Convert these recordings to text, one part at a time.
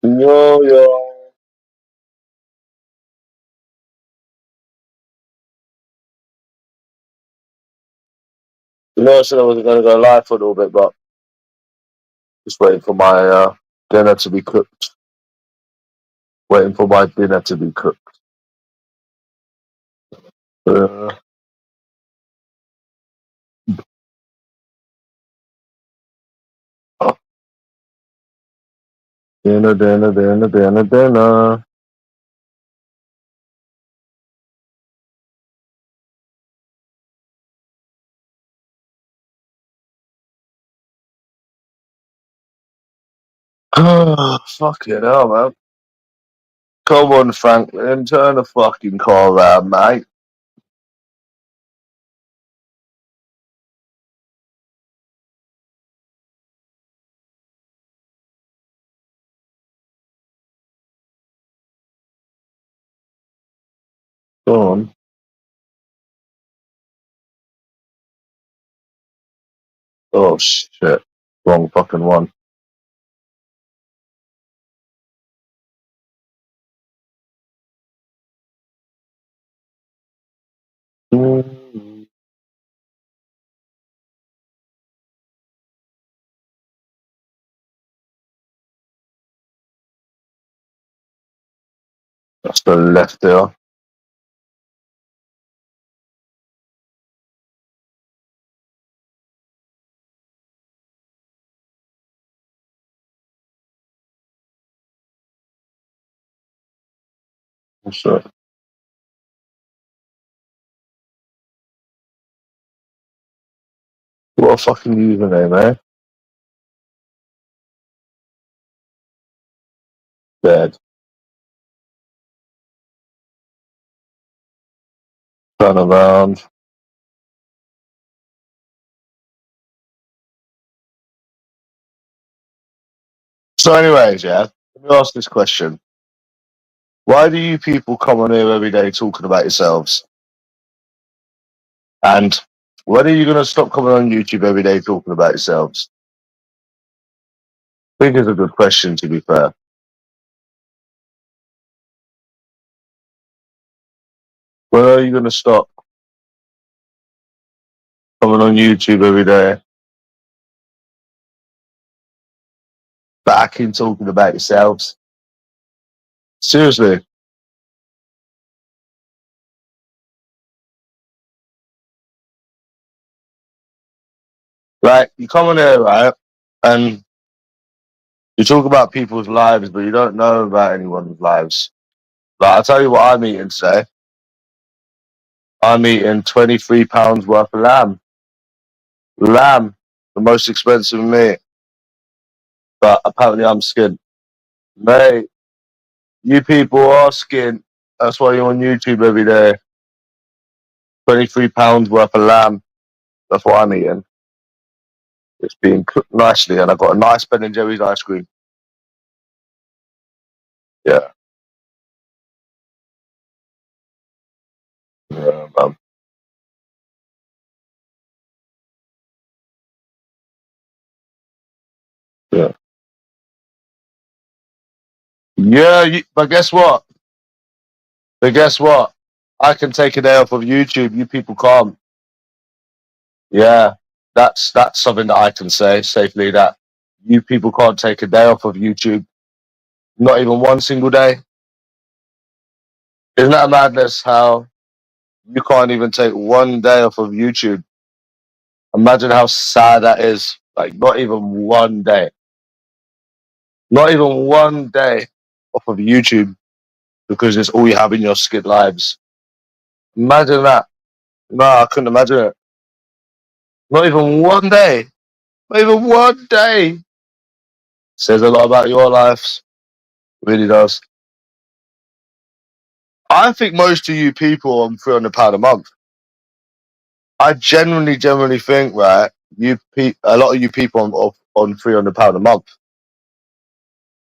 Yo, yo. I said I was going to go live for a little bit, but just waiting for my dinner to be cooked. Waiting for my dinner to be cooked. Uh, dinner. Fuck it hell, man. Come on, Franklin, turn the fucking car around, mate. Go on. Oh, shit. Wrong fucking one. That's the left there. What's that? What a fucking username, eh? Dead. Turn around. So, anyways, yeah, let me ask this question. Why do you people come on here every day talking about yourselves? And when are you going to stop coming on YouTube every day talking about yourselves? I think it's a good question, to be fair. When are you going to stop coming on YouTube every day, back in talking about yourselves? Seriously. Like, you come on here, right, and you talk about people's lives, but you don't know about anyone's lives. Like, I'll tell you what I'm eating today. I'm eating £23 worth of lamb. Lamb, the most expensive meat. But apparently I'm skint. Mate, you people are skint. That's why you're on YouTube every day. £23 worth of lamb. That's what I'm eating. It's being cooked nicely, and I've got a nice Ben and Jerry's ice cream. Yeah, yeah, yeah. Yeah, but guess what? But guess what? I can take a day off of YouTube. You people can't. Yeah, that's something that I can say safely. That you people can't take a day off of YouTube. Not even one single day. Isn't that madness? How you can't even take one day off of YouTube? Imagine how sad that is. Like, not even one day. Not even one day off of YouTube because it's all you have in your skid lives. Imagine that. No, I couldn't imagine it. Not even one day. Not even one day. Says a lot about your lives. Really does. I think most of you people on £300 a month. I generally think, right, a lot of you people on £300 a month.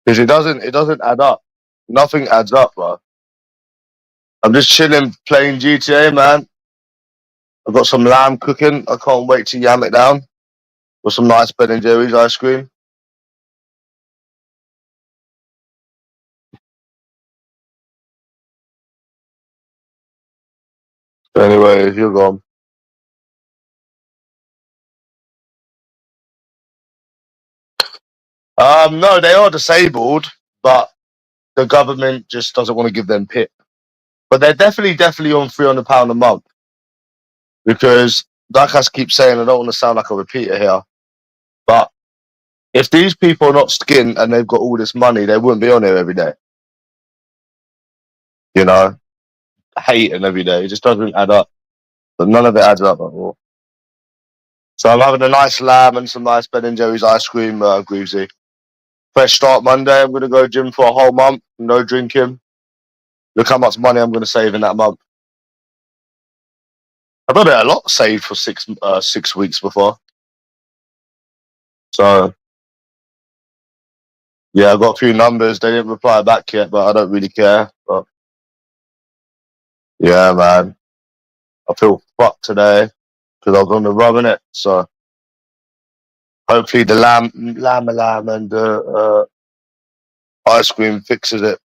Because it doesn't add up. Nothing adds up, bro. I'm just chilling, playing GTA, man. I've got some lamb cooking. I can't wait to yam it down with some nice Ben and Jerry's ice cream. Anyway, you're gone. No, they are disabled, but the government just doesn't want to give them PIP. But they're definitely on £300 a month because, like I keep saying, I don't want to sound like a repeater here, but if these people are not skint and they've got all this money, they wouldn't be on here every day. You know, hating every day. It just doesn't add up. But none of it adds up at all. So I'm having a nice lamb and some nice Ben and Jerry's ice cream, Groovesy. Fresh start Monday. I'm going to go gym for a whole month. No drinking. Look how much money I'm going to save in that month. I've done it a lot saved for 6 weeks before. So yeah, I got a few numbers. They didn't reply back yet, but I don't really care. But yeah, man, I feel fucked today because I was on the rub in it. So hopefully the lamb and ice cream fixes it.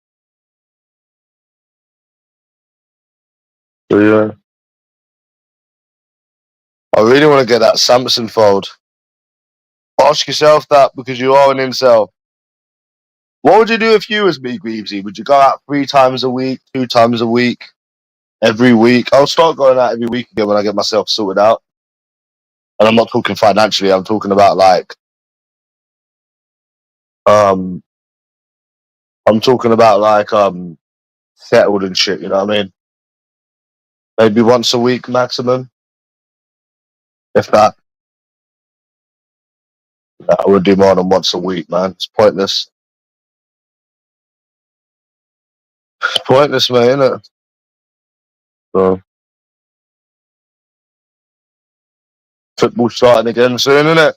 So yeah, I really want to get that Samson fold. Ask yourself that because you are an incel. What would you do if you was me, Greavesy? Would you go out 3 times a week, 2 times a week, every week? I'll start going out every week again when I get myself sorted out. And I'm not talking financially. I'm talking about um, I'm talking about settled and shit. You know what I mean? Maybe once a week maximum, if that. I would do more than once a week, man. It's pointless. It's pointless, mate, isn't it? So football starting again soon, isn't it?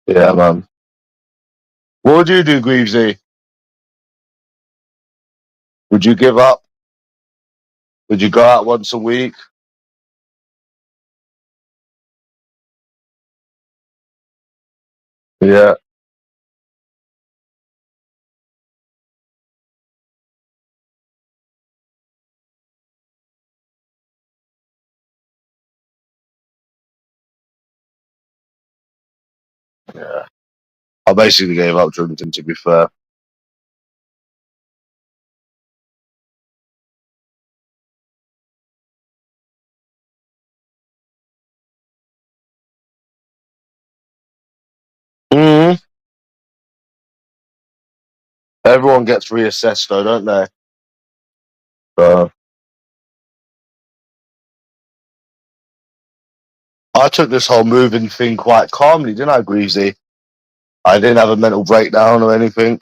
Yeah, man. What would you do, Greavesy? Would you give up? Would you go out once a week? Yeah. Yeah. I basically gave up drinking, to be fair. Mm. Everyone gets reassessed, though, don't they? So I took this whole moving thing quite calmly, didn't I, Greavesy? I didn't have a mental breakdown or anything.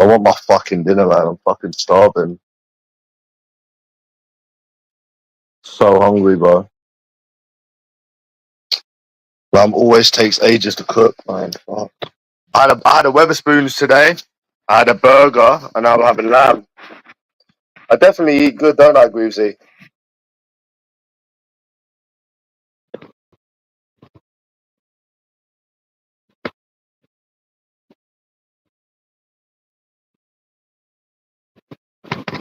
I want my fucking dinner, man. I'm fucking starving. So hungry, bro. Always takes ages to cook, man. Fuck. I had a Weatherspoons today. I had a burger, and now I'm having lamb. I definitely eat good, don't I, Groovesy?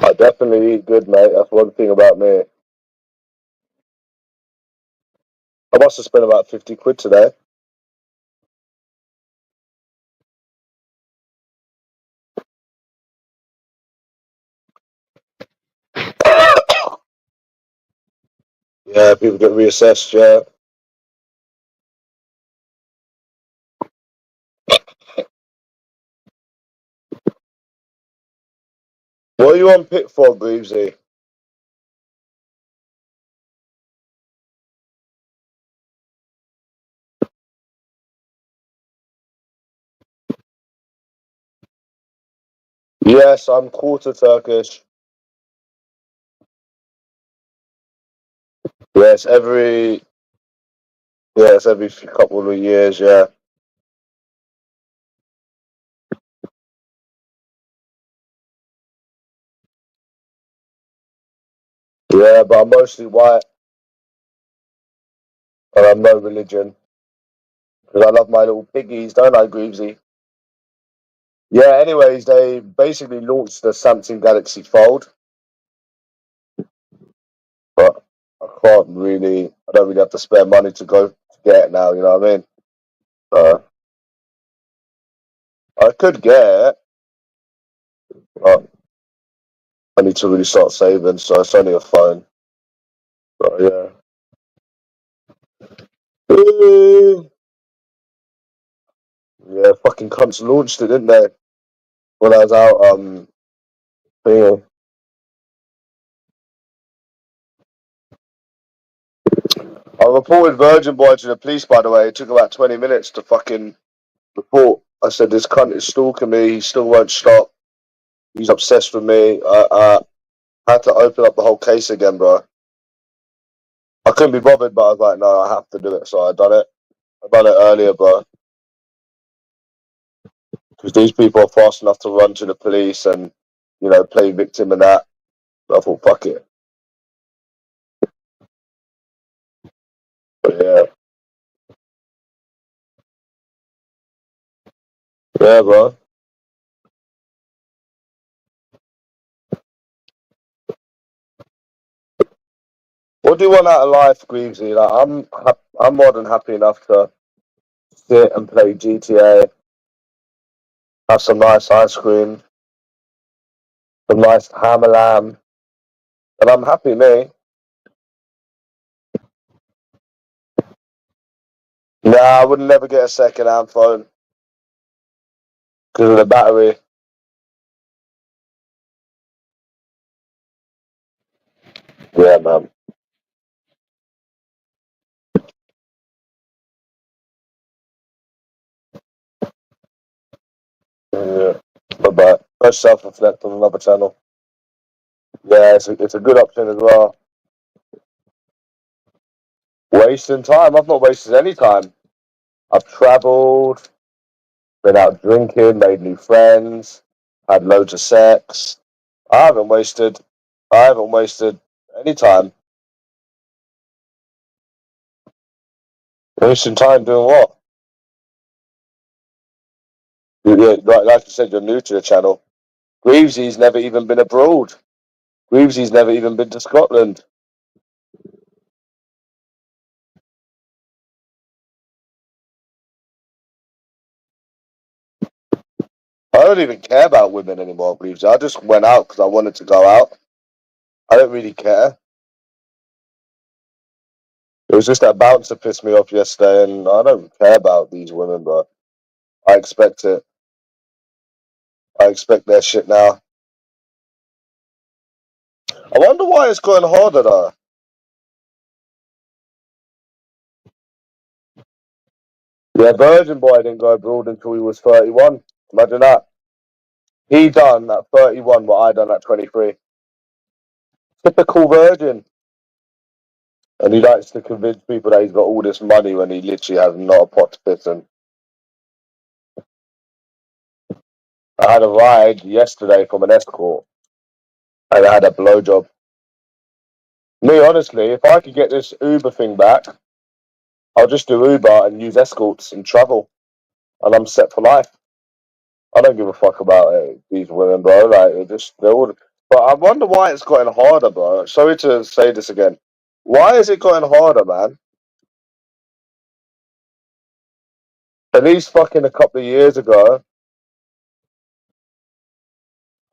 I definitely eat good, mate. That's one thing about me. I must have spent about 50 quid today. Yeah, people get reassessed, yeah. What are you on pit for, Groovesy? Yes, I'm quarter Turkish. Yes, every couple of years, yeah. Yeah, but I'm mostly white and I'm no religion. Because I love my little piggies, don't I, Groovesy? Yeah, anyways, they basically launched the Samsung Galaxy Fold, but I can't really, I don't really have to spare money to go to get it now, you know what I mean? I could get it, but I need to really start saving, so it's only a phone. But yeah. Yeah, fucking cunts launched it, didn't they? When I was out, yeah. I reported Virgin Boy to the police, by the way. It took about 20 minutes to fucking report. I said, this cunt is stalking me. He still won't stop. He's obsessed with me. I had to open up the whole case again, bro. I couldn't be bothered, but I was like, no, I have to do it. So I done it. I done it earlier, bro. Because these people are fast enough to run to the police and, you know, play victim and that. I thought, fuck it. But yeah. Yeah, bro. What do you want out of life, Greavesy? Like, I'm more than happy enough to sit and play GTA, have some nice ice cream, some nice ham and lamb, and I'm happy, me. Nah, I would never get a second-hand phone because of the battery. Yeah, man. Yeah. But go self-reflect on another channel. Yeah, it's a good option as well. Wasting time. I've not wasted any time. I've travelled, been out drinking, made new friends, had loads of sex. I haven't wasted. I haven't wasted any time. Wasting time doing what? Yeah, like you said, you're new to the channel. Greavesy's never even been abroad. Greavesy's never even been to Scotland. I don't even care about women anymore, Greavesy. I just went out because I wanted to go out. I don't really care. It was just that bouncer pissed me off yesterday, and I don't care about these women, bro. I expect it. I expect their shit now. I wonder why it's going harder though. Yeah, Virgin Boy didn't go abroad until he was 31. Imagine that. He done at 31 what I done at 23. Typical virgin. And he likes to convince people that he's got all this money when he literally has not a pot to piss in. I had a ride yesterday from an escort and I had a blowjob. Me, honestly, if I could get this Uber thing back, I'll just do Uber and use escorts and travel, and I'm set for life. I don't give a fuck about these women, bro. Like, they're all. But I wonder why it's gotten harder, bro. Sorry to say this again. Why is it gotten harder, man? At least fucking a couple of years ago,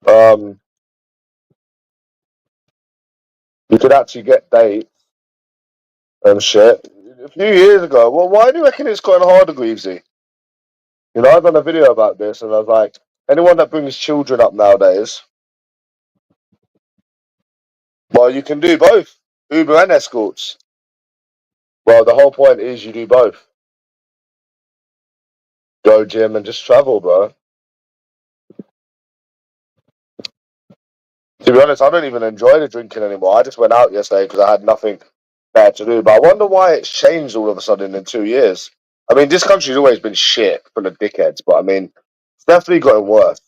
um, you could actually get dates and shit. A few years ago, well, why do you reckon it's gotten harder, Greavesy? You know, I've done a video about this, and I was like, anyone that brings children up nowadays, well, you can do both, Uber and escorts. Well, the whole point is you do both. Go gym and just travel, bro. To be honest, I don't even enjoy the drinking anymore. I just went out yesterday because I had nothing better to do. But I wonder why it's changed all of a sudden in 2 years. I mean, this country's always been shit full of dickheads, but I mean, it's definitely gotten worse.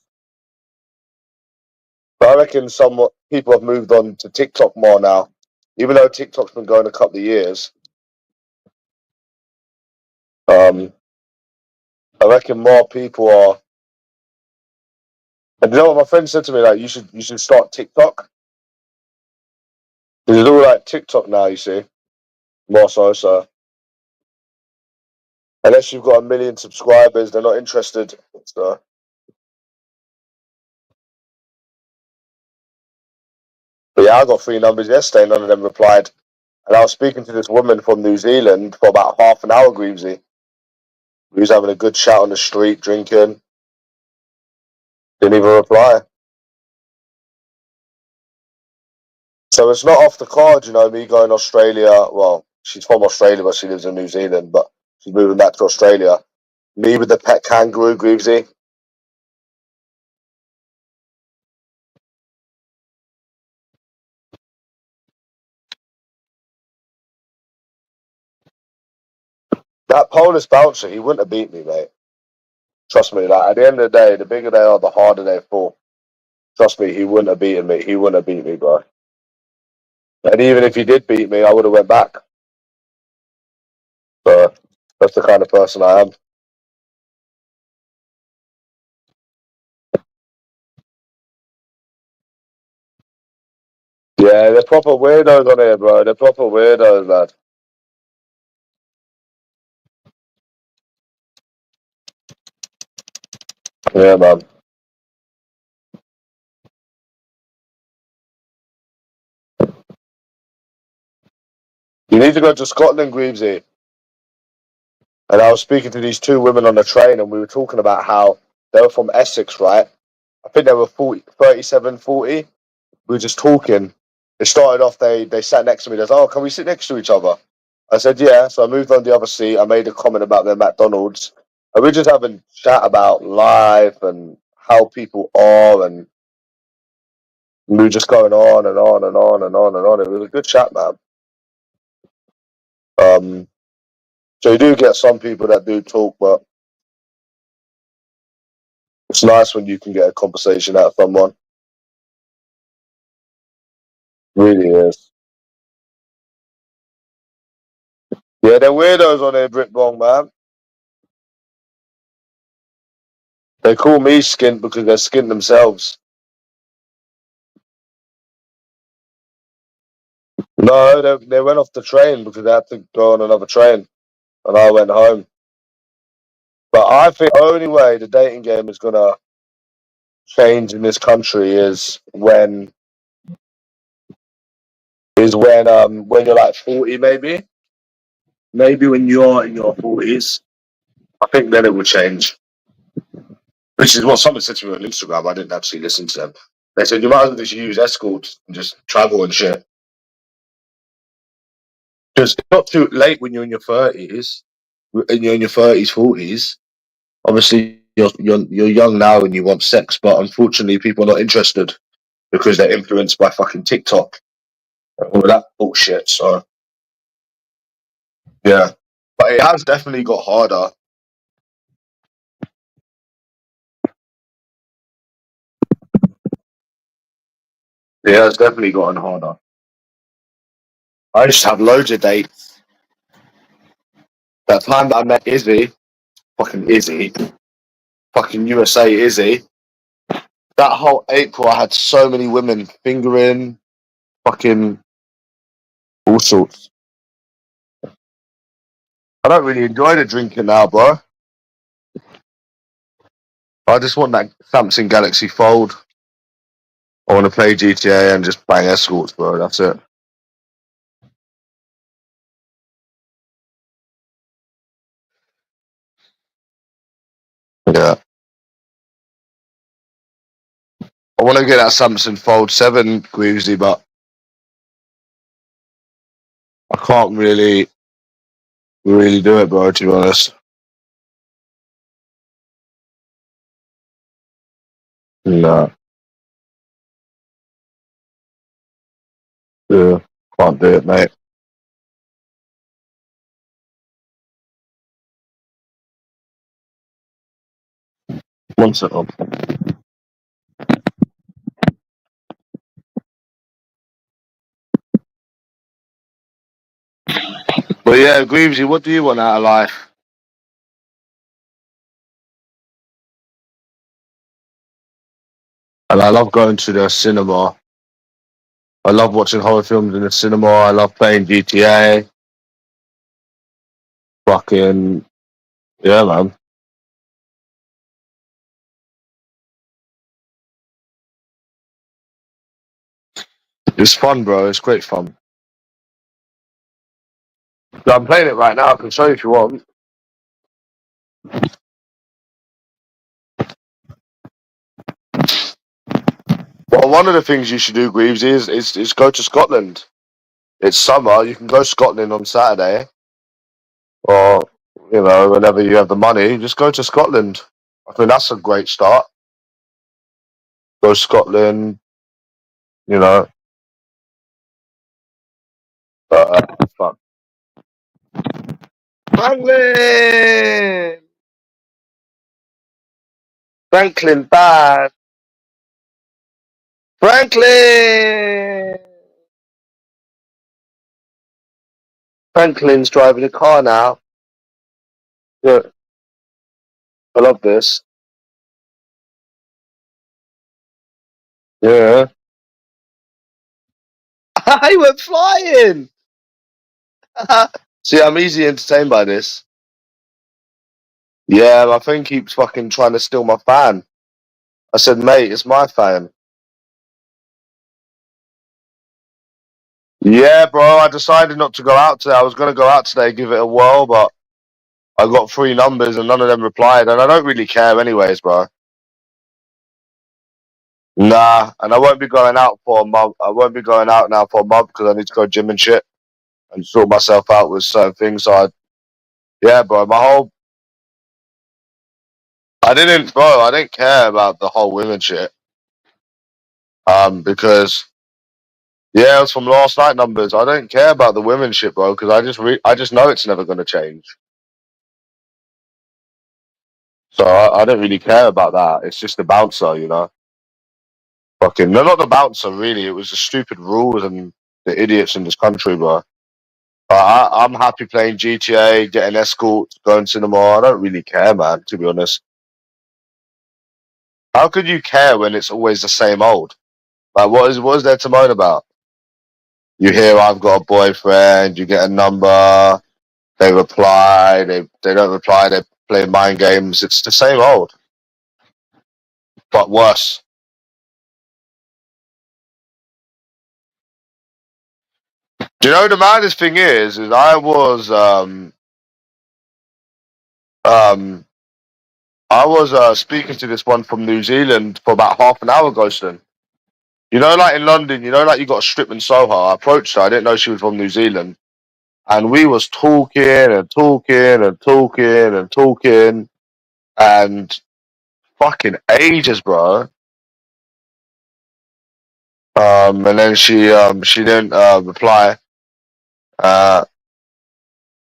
But I reckon some people have moved on to TikTok more now. Even though TikTok's been going a couple of years, um, I reckon more people are And you know what my friend said to me? Like, you should start TikTok. Because it's all like TikTok now, you see. More so. Unless you've got 1 million subscribers, they're not interested. So, but yeah, I got 3 numbers yesterday, none of them replied. And I was speaking to this woman from New Zealand for about half an hour, Greavesy. We was having a good chat on the street, drinking. Didn't even reply. So it's not off the cards, me going Australia. Well, she's from Australia, but she lives in New Zealand, but she's moving back to Australia. Me with the pet kangaroo, Greavesy. That Polish bouncer, he wouldn't have beat me, mate. Trust me, like, at the end of the day, the bigger they are, the harder they fall. Trust me, he wouldn't have beaten me. He wouldn't have beat me, bro. And even if he did beat me, I would have went back. So that's the kind of person I am. Yeah, they're proper weirdos on here, bro. They're proper weirdos, lad. Yeah, man. You need to go to Scotland, Greavesy. And I was speaking to these 2 women on the train, and we were talking about how they were from Essex, right? I think they were 40, 37, 40. We were just talking. It started off, they sat next to me. They said, oh, can we sit next to each other? I said, yeah. So I moved on the other seat. I made a comment about their McDonald's. And we're just having chat about life and how people are. And we were just going on and on and on and on and on. It was a good chat, man. Um, so you do get some people that do talk, but it's nice when you can get a conversation out of someone. It really is. Yeah, they're weirdos on their Brit Bong, man. They call me skint because they're skint themselves. No, they went off the train because they had to go on another train, and I went home. But I think the only way the dating game is gonna change in this country is when you're like 40, maybe when you're in your 40s. I think then it will change. Which is what someone said to me on Instagram. I didn't actually listen to them. They said you might as well just use escorts and just travel and shit. Because it's not too late when you're in your 30s, and you're in your 30s, 40s. Obviously, you're young now and you want sex, but unfortunately, people are not interested because they're influenced by fucking TikTok and all of that bullshit. So yeah, but it has definitely got harder. It has definitely gotten harder. I used to have loads of dates. That time that I met Izzy, fucking USA Izzy. That whole April, I had so many women fingering, fucking all sorts. I don't really enjoy the drinking now, bro. I just want that Samsung Galaxy Fold. I want to play GTA and just bang escorts, bro. That's it. Yeah. I want to get that Samsung Fold 7, Greavesy, but I can't really do it, bro, to be honest. No. Yeah. Can't do it, mate. One second. But yeah, Greavesy, what do you want out of life? And I love going to the cinema. I love watching horror films in the cinema. I love playing GTA. Fucking yeah, man. It's fun, bro. It's great fun. So I'm playing it right now. I can show you if you want. Well, one of the things you should do, Greaves, is go to Scotland. It's summer. You can go to Scotland on Saturday, or whenever you have the money, just go to Scotland. I think that's a great start. Go to Scotland, you know. Fuck. Franklin, Franklin, bad. Franklin. Franklin's driving a car now. Yeah, I love this. Yeah. He went flying. See, I'm easily entertained by this. Yeah, my thing keeps fucking trying to steal my fan. I said, mate, it's my fan. Yeah, bro, I decided not to go out today. I was going to go out today, give it a whirl, but I got 3 numbers and none of them replied. And I don't really care anyways, bro. Nah, and I won't be going out for a month. I won't be going out now for a month because I need to go gym and shit and sort myself out with certain things. So, yeah, bro, I didn't care about the whole women shit. Because yeah, it was from last night numbers. I don't care about the women shit, bro, because I just know it's never going to change. So I don't really care about that. It's just the bouncer, you know. Fucking no, not the bouncer. Really, it was the stupid rules and the idiots in this country, bro. I'm happy playing GTA, getting escorts, going cinema. I don't really care, man. To be honest, how could you care when it's always the same old? Like, what is there to moan about? You hear I've got a boyfriend. You get a number. They reply. They don't reply. They play mind games. It's the same old, but worse. Do you know the maddest thing is um I was speaking to this one from New Zealand for about half an hour, Ghostin. You know, like in London, like you got a strip in Soho. I approached her. I didn't know she was from New Zealand, and we was talking and talking and talking and talking and fucking ages, bro. And then she didn't reply. Uh,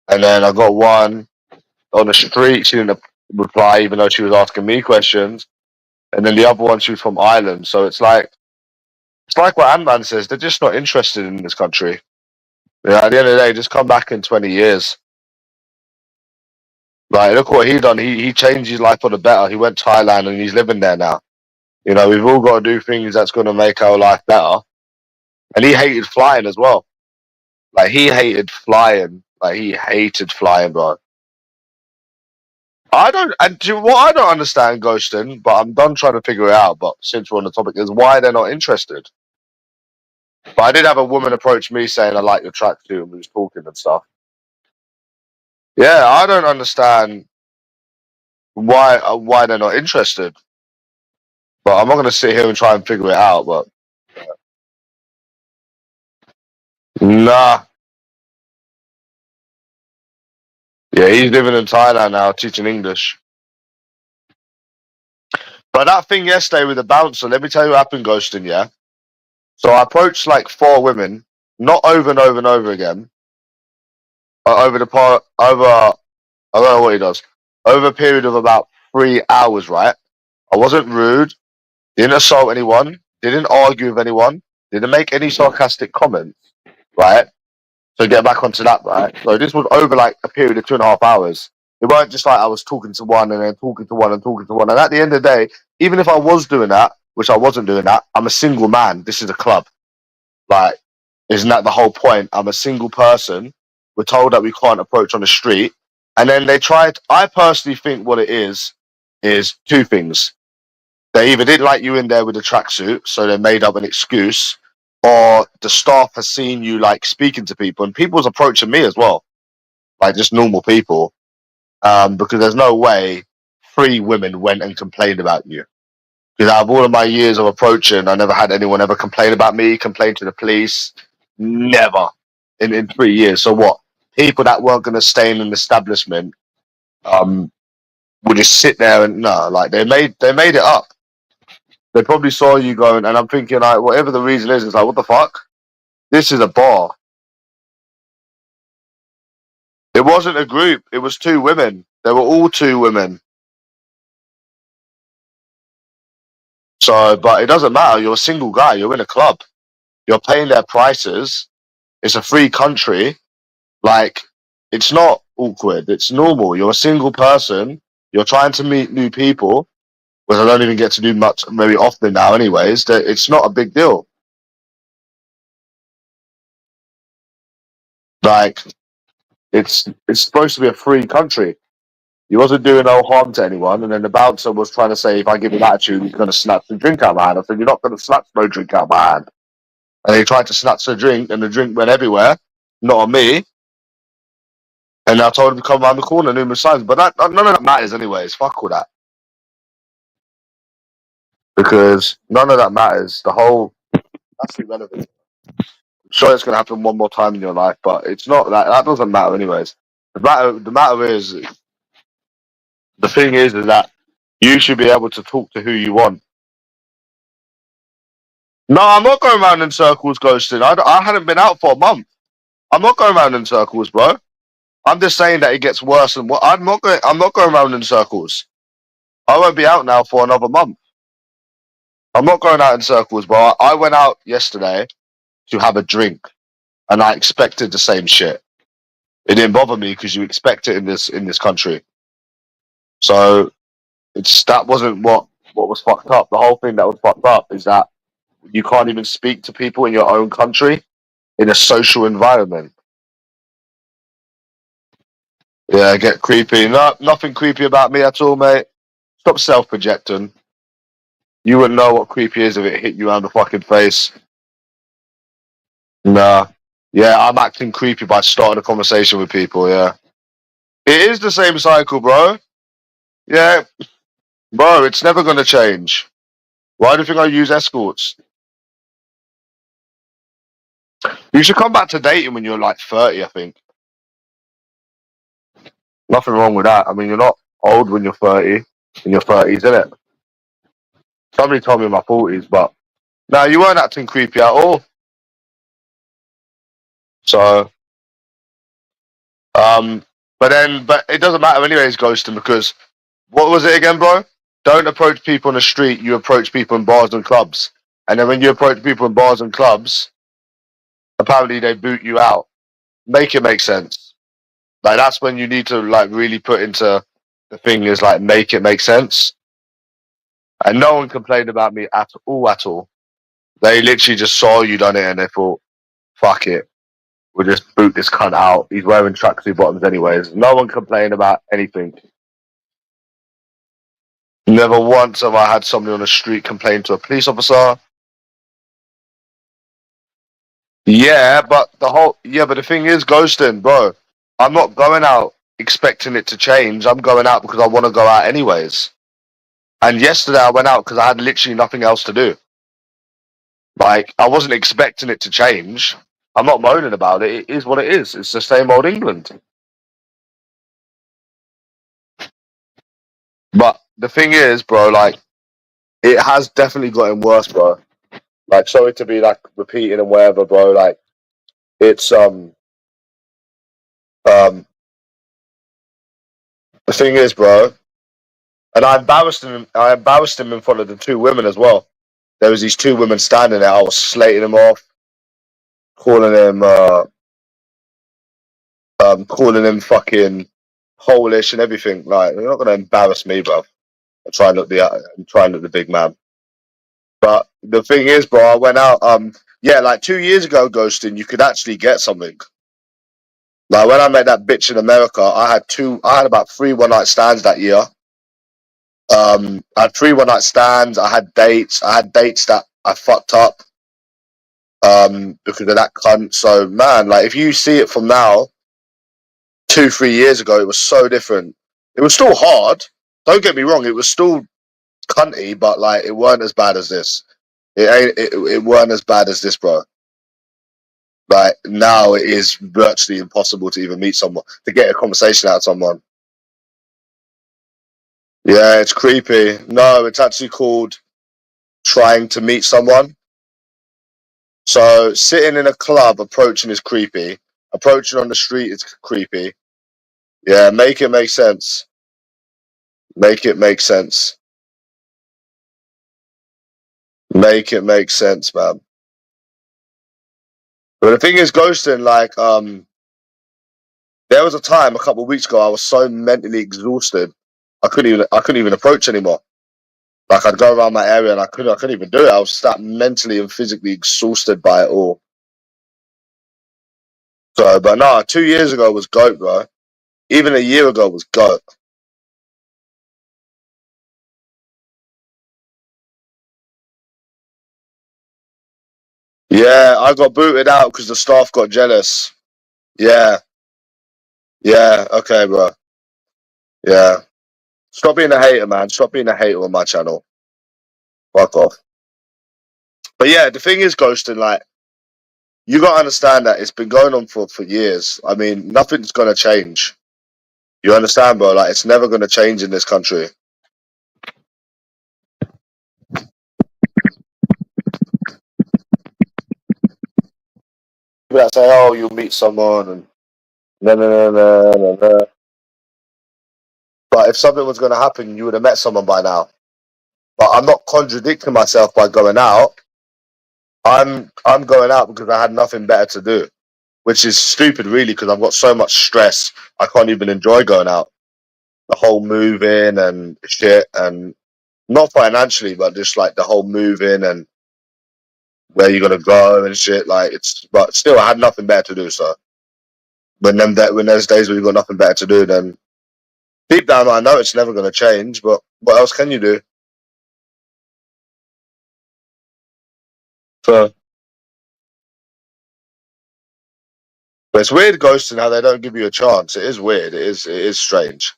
and then I got one on the street. She didn't reply, even though she was asking me questions. And then the other one, she was from Ireland. So it's like what Ant-Man says. They're just not interested in this country. Yeah, at the end of the day, just come back in 20 years. Like, look what he done. He changed his life for the better. He went to Thailand and he's living there now. We've all got to do things that's going to make our life better. And he hated flying as well. Like, he hated flying. Like, he hated flying, bro. What I don't understand, Ghostin, but I'm done trying to figure it out. But since we're on the topic, is why they're not interested. But I did have a woman approach me saying I like your tracksuit and we was talking and stuff. Yeah, I don't understand why they're not interested. But I'm not going to sit here and try and figure it out. But nah, yeah, he's living in Thailand now, teaching English. But that thing yesterday with the bouncer, let me tell you what happened, Ghostin. Yeah, so I approached like 4 women, not over and over and over again. Over the part over, I don't know what he does. Over a period of about 3 hours, right? I wasn't rude, didn't assault anyone, didn't argue with anyone, didn't make any sarcastic comments, right? So get back onto that, right? So this was over like a period of 2.5 hours. It weren't just like I was talking to one and then talking to one and talking to one. And at the end of the day, even if I was doing that, which I wasn't doing that, I'm a single man. This is a club. Like, isn't that the whole point? I'm a single person. We're told that we can't approach on the street. And then they tried. I personally think what it is two things. They either didn't like you in there with a tracksuit, so they made up an excuse, or the staff has seen you like speaking to people, and people's approaching me as well, like just normal people, because there's no way 3 women went and complained about you. Because out of all of my years of approaching, I never had anyone ever complain about me, complain to the police, never in 3 years. So what? People that weren't going to stay in an establishment would just sit there and no, like they made it up. They probably saw you going, and I'm thinking, like, whatever the reason is, it's like, what the fuck? This is a bar. It wasn't a group. It was 2 women. They were all 2 women. So, but it doesn't matter. You're a single guy. You're in a club. You're paying their prices. It's a free country. Like, it's not awkward. It's normal. You're a single person. You're trying to meet new people, which I don't even get to do much very often now anyways. That it's not a big deal. Like, it's supposed to be a free country. He wasn't doing no harm to anyone, and then the bouncer was trying to say, if I give him attitude, he's going to snatch the drink out of my hand. I said, you're not going to snatch no drink out of my hand. And he tried to snatch the drink, and the drink went everywhere, not on me. And I told him to come around the corner numerous times. But none of that matters anyways. Fuck all that. Because none of that matters. That's irrelevant. I'm sure it's going to happen one more time in your life, but it's not that doesn't matter anyways. The matter is, the thing is that you should be able to talk to who you want. No, I'm not going around in circles ghosting. I hadn't been out for a month. I'm not going around in circles, bro. I'm just saying that it gets worse and what I'm not going around in circles. I won't be out now for another month. I'm not going out in circles, bro. I went out yesterday to have a drink and I expected the same shit. It didn't bother me because you expect it in this country. So that wasn't what was fucked up. The whole thing that was fucked up is that you can't even speak to people in your own country in a social environment. Yeah, get creepy. No, nothing creepy about me at all, mate. Stop self-projecting. You wouldn't know what creepy is if it hit you around the fucking face. Nah. Yeah, I'm acting creepy by starting a conversation with people, yeah. It is the same cycle, bro. Yeah, bro, it's never gonna change. Why do you think I use escorts? You should come back to dating when you're like 30, I think. Nothing wrong with that. I mean, you're not old when you're 30, in your 30s, innit? Somebody told me in my 40s, but no, you weren't acting creepy at all. So, but it doesn't matter anyways, ghosting, because what was it again, bro? Don't approach people on the street, you approach people in bars and clubs. And then when you approach people in bars and clubs, apparently they boot you out. Make it make sense. Like, that's when you need to like really put into the thing is like make it make sense. And no one complained about me at all, at all. They literally just saw you done it and they thought, fuck it. We'll just boot this cunt out. He's wearing tracksuit bottoms anyways. No one complained about anything. Never once have I had somebody on the street complain to a police officer. Yeah, but the thing is, ghosting, bro. I'm not going out expecting it to change. I'm going out because I want to go out anyways. And yesterday I went out because I had literally nothing else to do. Like, I wasn't expecting it to change. I'm not moaning about it. It is what it is. It's the same old England. But the thing is, bro, like, it has definitely gotten worse, bro. Like, sorry to be like repeating and whatever, bro. Like, it's the thing is, bro, and I embarrassed him. I embarrassed him in front of the 2 women as well. There was these 2 women standing there. I was slating him off, calling him fucking Polish and everything. Like, they're not gonna embarrass me, bro. And try and look the big man. But the thing is, bro, I went out. Yeah, like 2 years ago, ghosting, you could actually get something. Like when I met that bitch in America, I had about 3 one-night stands that year. I had 3 one-night stands. I had dates. I had dates that I fucked up because of that cunt. So man, like if you see it from now, 2 3 years ago, it was so different. It was still hard. Don't get me wrong. It was still cunty, but like it weren't as bad as this. It weren't as bad as this, bro. Like now, it is virtually impossible to even meet someone to get a conversation out of someone. Yeah, it's creepy. No, it's actually called trying to meet someone. So sitting in a club approaching is creepy. Approaching on the street is creepy. Yeah, make it make sense. Make it make sense. Make it make sense, man. But the thing is, ghosting, like, there was a time a couple of weeks ago I was so mentally exhausted, I couldn't even approach anymore. Like I'd go around my area and I couldn't even do it. I was that mentally and physically exhausted by it all. So, but no, 2 years ago was goat, bro. Even a year ago was goat. Yeah, I got booted out because the staff got jealous. Yeah, yeah, okay, bro. Yeah. Stop being a hater, man. Stop being a hater on my channel. Fuck off. But yeah, the thing is, ghosting, like, you gotta understand that it's been going on for years. I mean, nothing's gonna change. You understand, bro? Like, it's never gonna change in this country. People that say, "Oh, you'll meet someone," and no, no, no, no, no, no. But if something was gonna happen, you would have met someone by now. But I'm not contradicting myself by going out. I'm going out because I had nothing better to do, which is stupid, really, because I've got so much stress. I can't even enjoy going out. The whole moving and shit, and not financially, but just like the whole moving and where you're gonna go and shit. Like it's, but still, I had nothing better to do. So when there's days where you've got nothing better to do, then deep down I know it's never gonna change. But what else can you do? So, but it's weird ghosting how they don't give you a chance. It is weird. It is strange.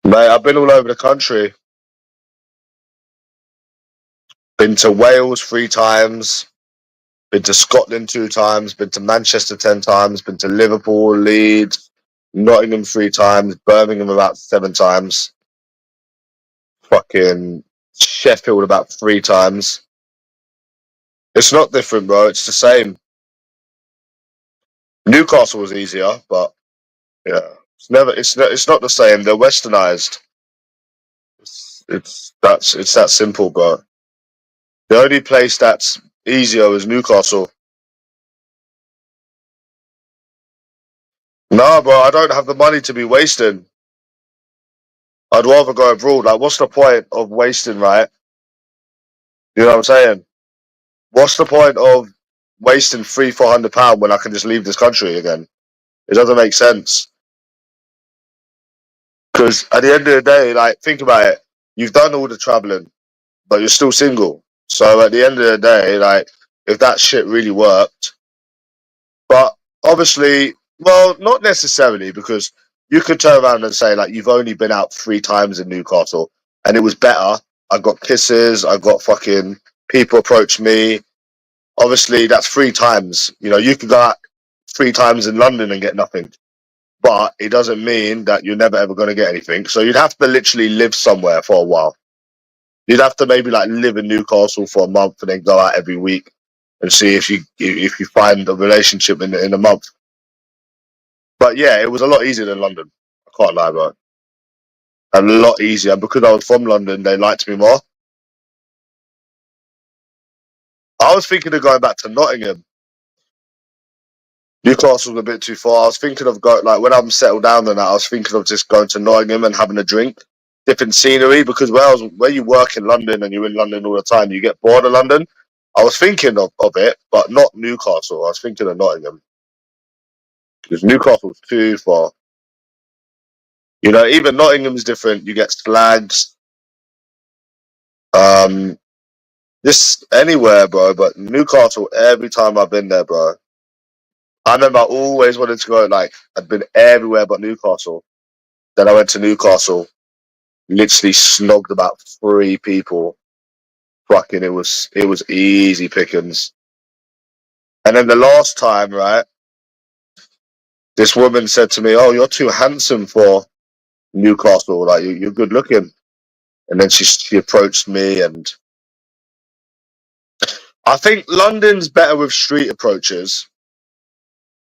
Mate, I've been all over the country. Been to Wales 3 times. Been to Scotland 2 times. Been to Manchester 10 times. Been to Liverpool, Leeds, Nottingham 3 times. Birmingham about 7 times. Fucking Sheffield about 3 times. It's not different, bro. It's the same. Newcastle was easier, but yeah, it's not the same. They're westernized. It's that simple, bro. The only place that's easier is Newcastle. Nah, bro, I don't have the money to be wasting. I'd rather go abroad. Like, what's the point of wasting, right? You know what I'm saying? What's the point of wasting £300-400 when I can just leave this country again? It doesn't make sense. Because at the end of the day, like, think about it. You've done all the traveling, but you're still single. So at the end of the day, like, if that shit really worked, but obviously, well, not necessarily, because you could turn around and say, like, you've only been out 3 times in Newcastle and it was better. I got kisses, I got fucking people approach me. Obviously, that's 3 times. You know, you could go out 3 times in London and get nothing, but it doesn't mean that you're never ever going to get anything. So you'd have to literally live somewhere for a while. You'd have to maybe like live in Newcastle for a month and then go out every week and see if you find a relationship in a month. But yeah, it was a lot easier than London. I can't lie, bro. A lot easier. And because I was from London, they liked me more. I was thinking of going back to Nottingham. Newcastle's a bit too far. I was thinking of going, like, when I'm settled down and that, I was thinking of just going to Nottingham and having a drink, different scenery, because where you work in London and you're in London all the time, you get bored of London. I was thinking of it, but not Newcastle. I was thinking of Nottingham, because Newcastle's too far. You know, even Nottingham's different. You get slags, um, just anywhere, bro. But Newcastle, every time I've been there, bro, I remember I always wanted to go. Like, I'd been everywhere but Newcastle. Then I went to Newcastle, literally snogged about 3 people. Fucking, it was easy pickings. And then the last time, right, this woman said to me, "Oh, you're too handsome for Newcastle. Like, you're good looking." And then she approached me, and I think London's better with street approaches.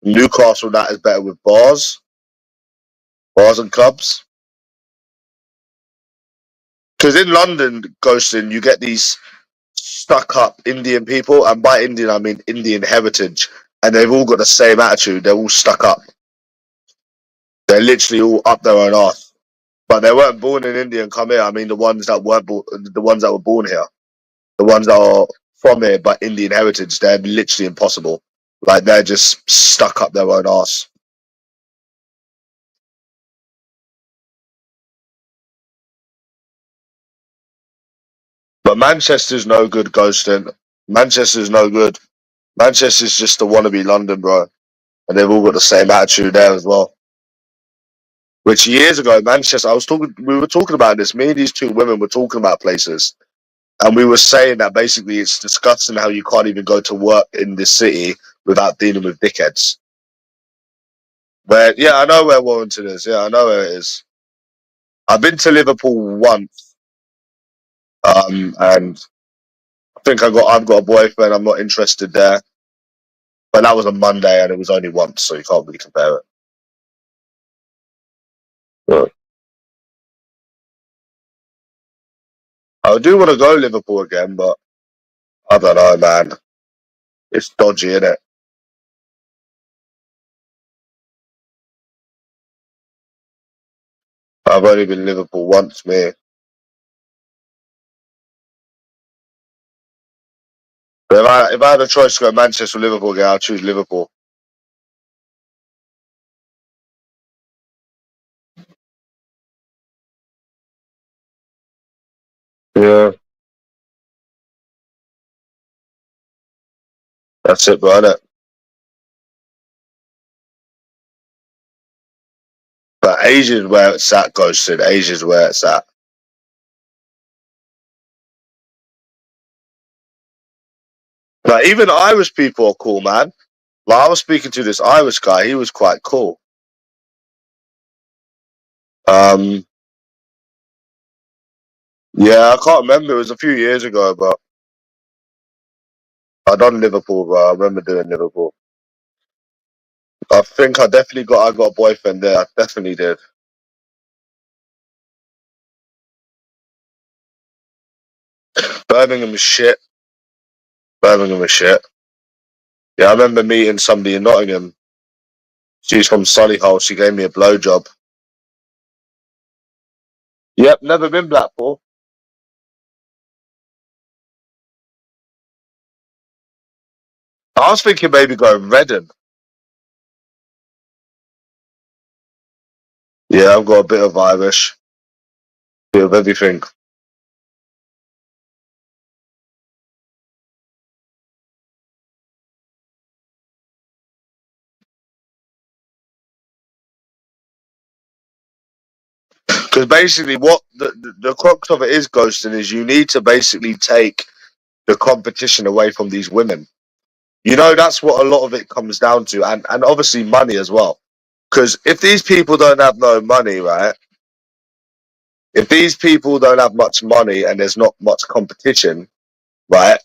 Newcastle, that is better with bars and clubs. Because in London, ghosting, you get these stuck up Indian people, and by Indian I mean Indian heritage, and they've all got the same attitude. They're all stuck up. They're literally all up their own arse. But they weren't born in India and come here. I mean, the ones that the ones that were born here, the ones that are from here but Indian heritage, they're literally impossible. Like, they're just stuck up their own arse. But Manchester's no good, ghosting. Manchester's no good. Manchester's just the wannabe London, bro. And they've all got the same attitude there as well. Which years ago, Manchester, we were talking about this. Me and these 2 women were talking about places, and we were saying that basically it's disgusting how you can't even go to work in this city without dealing with dickheads. Where, yeah, I know where Warrington is. Yeah, I know where it is. I've been to Liverpool once, and I think I've got a boyfriend. I'm not interested there, but that was a Monday, and it was only once, so you can't really compare it. But I do want to go Liverpool again, but I don't know, man. It's dodgy, isn't it? I've only been Liverpool once, me. But if I had a choice to go Manchester or Liverpool again, I'd choose Liverpool. Yeah, that's it, bro, innit? But Asia's where it's at, ghosted. Asia's where it's at. Like, even Irish people are cool, man. Like, I was speaking to this Irish guy. He was quite cool. Um, yeah, I can't remember. It was a few years ago, but I done Liverpool, bro. I remember doing Liverpool. I think I got a boyfriend there. I definitely did. Birmingham is shit. Birmingham is shit. Yeah, I remember meeting somebody in Nottingham. She's from Solihull. She gave me a blowjob. Yep, never been Blackpool. I was thinking maybe going Reading. Yeah, I've got a bit of Irish, bit of everything. Because basically, what the crux of it is, ghosting, is you need to basically take the competition away from these women. You know, that's what a lot of it comes down to, and obviously money as well. Because if these people don't have no money, right? If these people don't have much money and there's not much competition, right?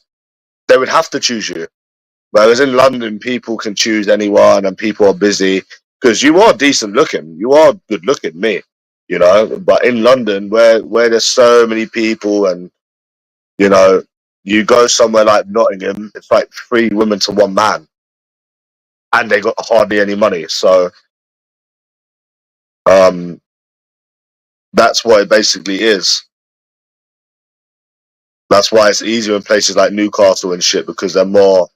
They would have to choose you. Whereas in London, people can choose anyone and people are busy because you are decent looking. You are good looking, me, you know. But in London, where there's so many people and, you know, you go somewhere like Nottingham, it's like 3 women to 1 man. and they got hardly any money. So that's what it basically is. That's why it's easier in places like Newcastle and shit, because they're more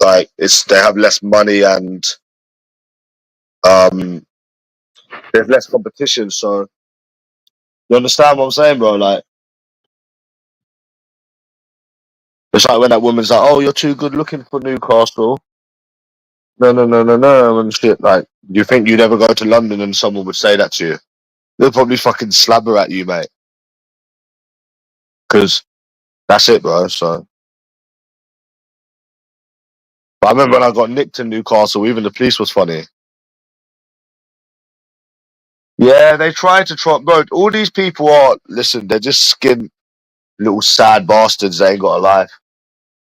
like they have less money, and there's less competition. So you understand what I'm saying, bro? Like, it's like when that woman's like, "Oh, you're too good looking for Newcastle." No, no, no, no, no, and shit. Like, do you think you'd ever go to London and someone would say that to you? They'll probably fucking slabber at you, mate. Because that's it, bro. So, but I remember when I got nicked in Newcastle, even the police was funny. Yeah, they try to try, bro. All these people are, listen, they're just skin little sad bastards. They ain't got a life,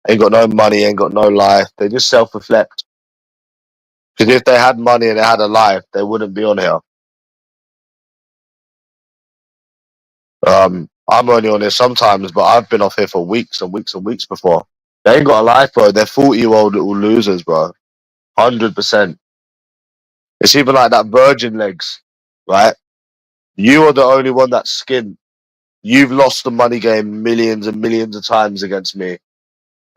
ain't got no money, ain't got no life. They just self-reflect. Because if they had money and they had a life, they wouldn't be on here. I'm only on here sometimes, but I've been off here for weeks and weeks and weeks before. They ain't got a life, bro. They're 40-year-old little losers, bro. 100%. It's even like that virgin legs, right? You are the only one that's skin. You've lost the money game millions and millions of times against me,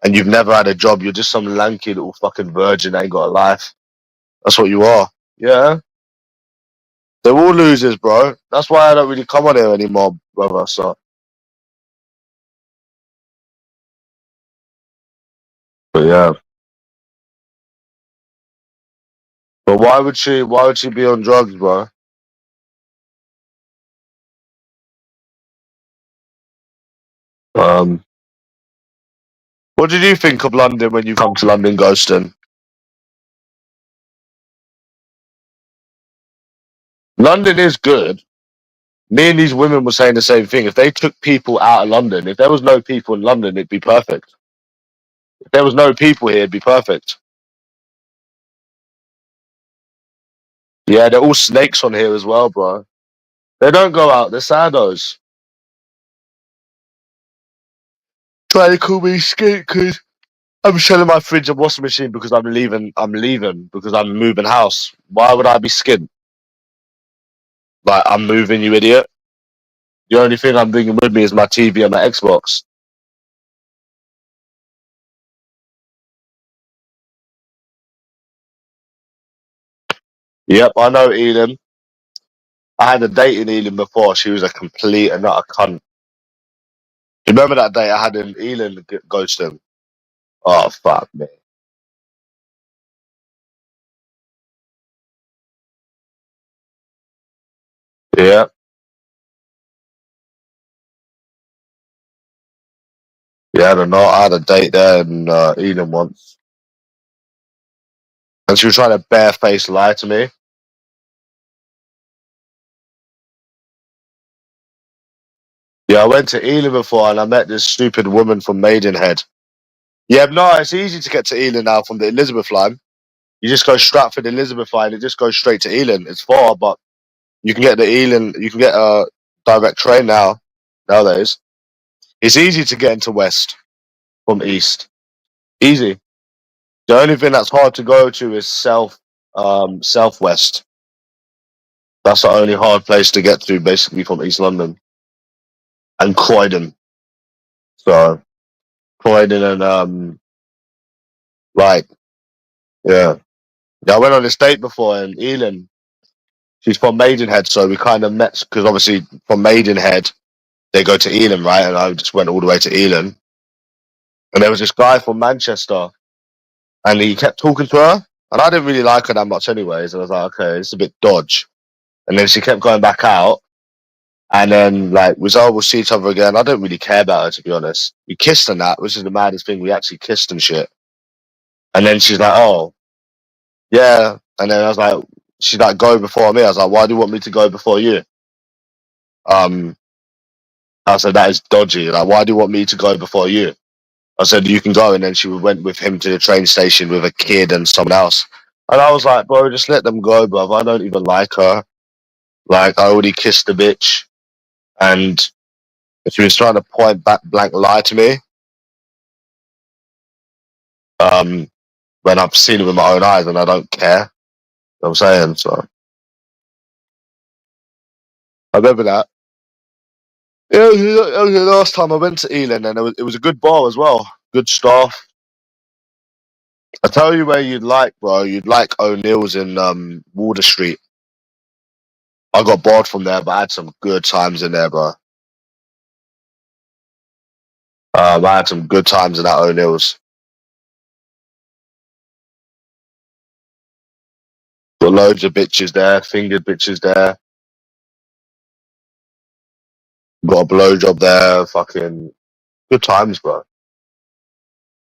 and you've never had a job. You're just some lanky little fucking virgin that ain't got a life. That's what you are. Yeah. They're all losers, bro. That's why I don't really come on here anymore, brother. So, but yeah. But why would she? Why would she be on drugs, bro? Um, what did you think of London when you come to London, Ghoston? London is good. Me and these women were saying the same thing. If they took people out of London, if there was no people in London, it'd be perfect. If there was no people here, it'd be perfect. Yeah, they're all snakes on here as well, bro. They don't go out. They're saddos. Trying to call me skate because I'm selling my fridge and washing machine because I'm leaving. I'm leaving because I'm moving house. Why would I be skint? Like, I'm moving, you idiot. The only thing I'm bringing with me is my TV and my Xbox. Yep, I know Eden. I had a date in Ealing before. She was a complete and utter cunt. You remember that date I had in Ealing, Ghoston? Oh, fuck me. Yeah. Yeah, I don't know. I had a date there in Ealing once. And she was trying to barefaced lie to me. Yeah, I went to Ealing before and I met this stupid woman from Maidenhead. Yeah, no, it's easy to get to Ealing now from the Elizabeth line. You just go Stratford Elizabeth line, it just goes straight to Ealing. It's far, but you can get the Ealing, you can get a direct train nowadays. It's easy to get into West from East. Easy. The only thing that's hard to go to is Southwest. That's the only hard place to get to, basically, from East London. And Croydon. So Croydon and like, yeah. Yeah, I went on this date before in Ealing. She's from Maidenhead, so we kind of met because obviously from Maidenhead they go to Ealing, right? And I just went all the way to Ealing, and there was this guy from Manchester, and he kept talking to her, and I didn't really like her that much, anyways. And I was like, okay, it's a bit dodge. And then she kept going back out, and then like we'll see each other again. I don't really care about her, to be honest. We kissed and that, which is the maddest thing. We actually kissed and shit. And then she's like, oh yeah, and then I was like, she's like, go before me. I was like, why do you want me to go before you? Um, I said, that is dodgy. Like, why do you want me to go before you? I said, you can go. And then she went with him to the train station with a kid and someone else. And I was like, bro, just let them go, bro. I don't even like her. Like, I already kissed the bitch. And she was trying to point back blank lie to me. Um, when I've seen it with my own eyes and I don't care. You know what I'm saying? So I remember that. Yeah, it was the last time I went to Ealing, and it was a good bar as well. Good staff. I tell you where you'd like, bro. You'd like O'Neill's in Warder Street. I got bored from there, but I had some good times in there, bro. I had some good times in that O'Neill's. Got loads of bitches there, fingered bitches there. Got a blowjob there. Fucking good times, bro.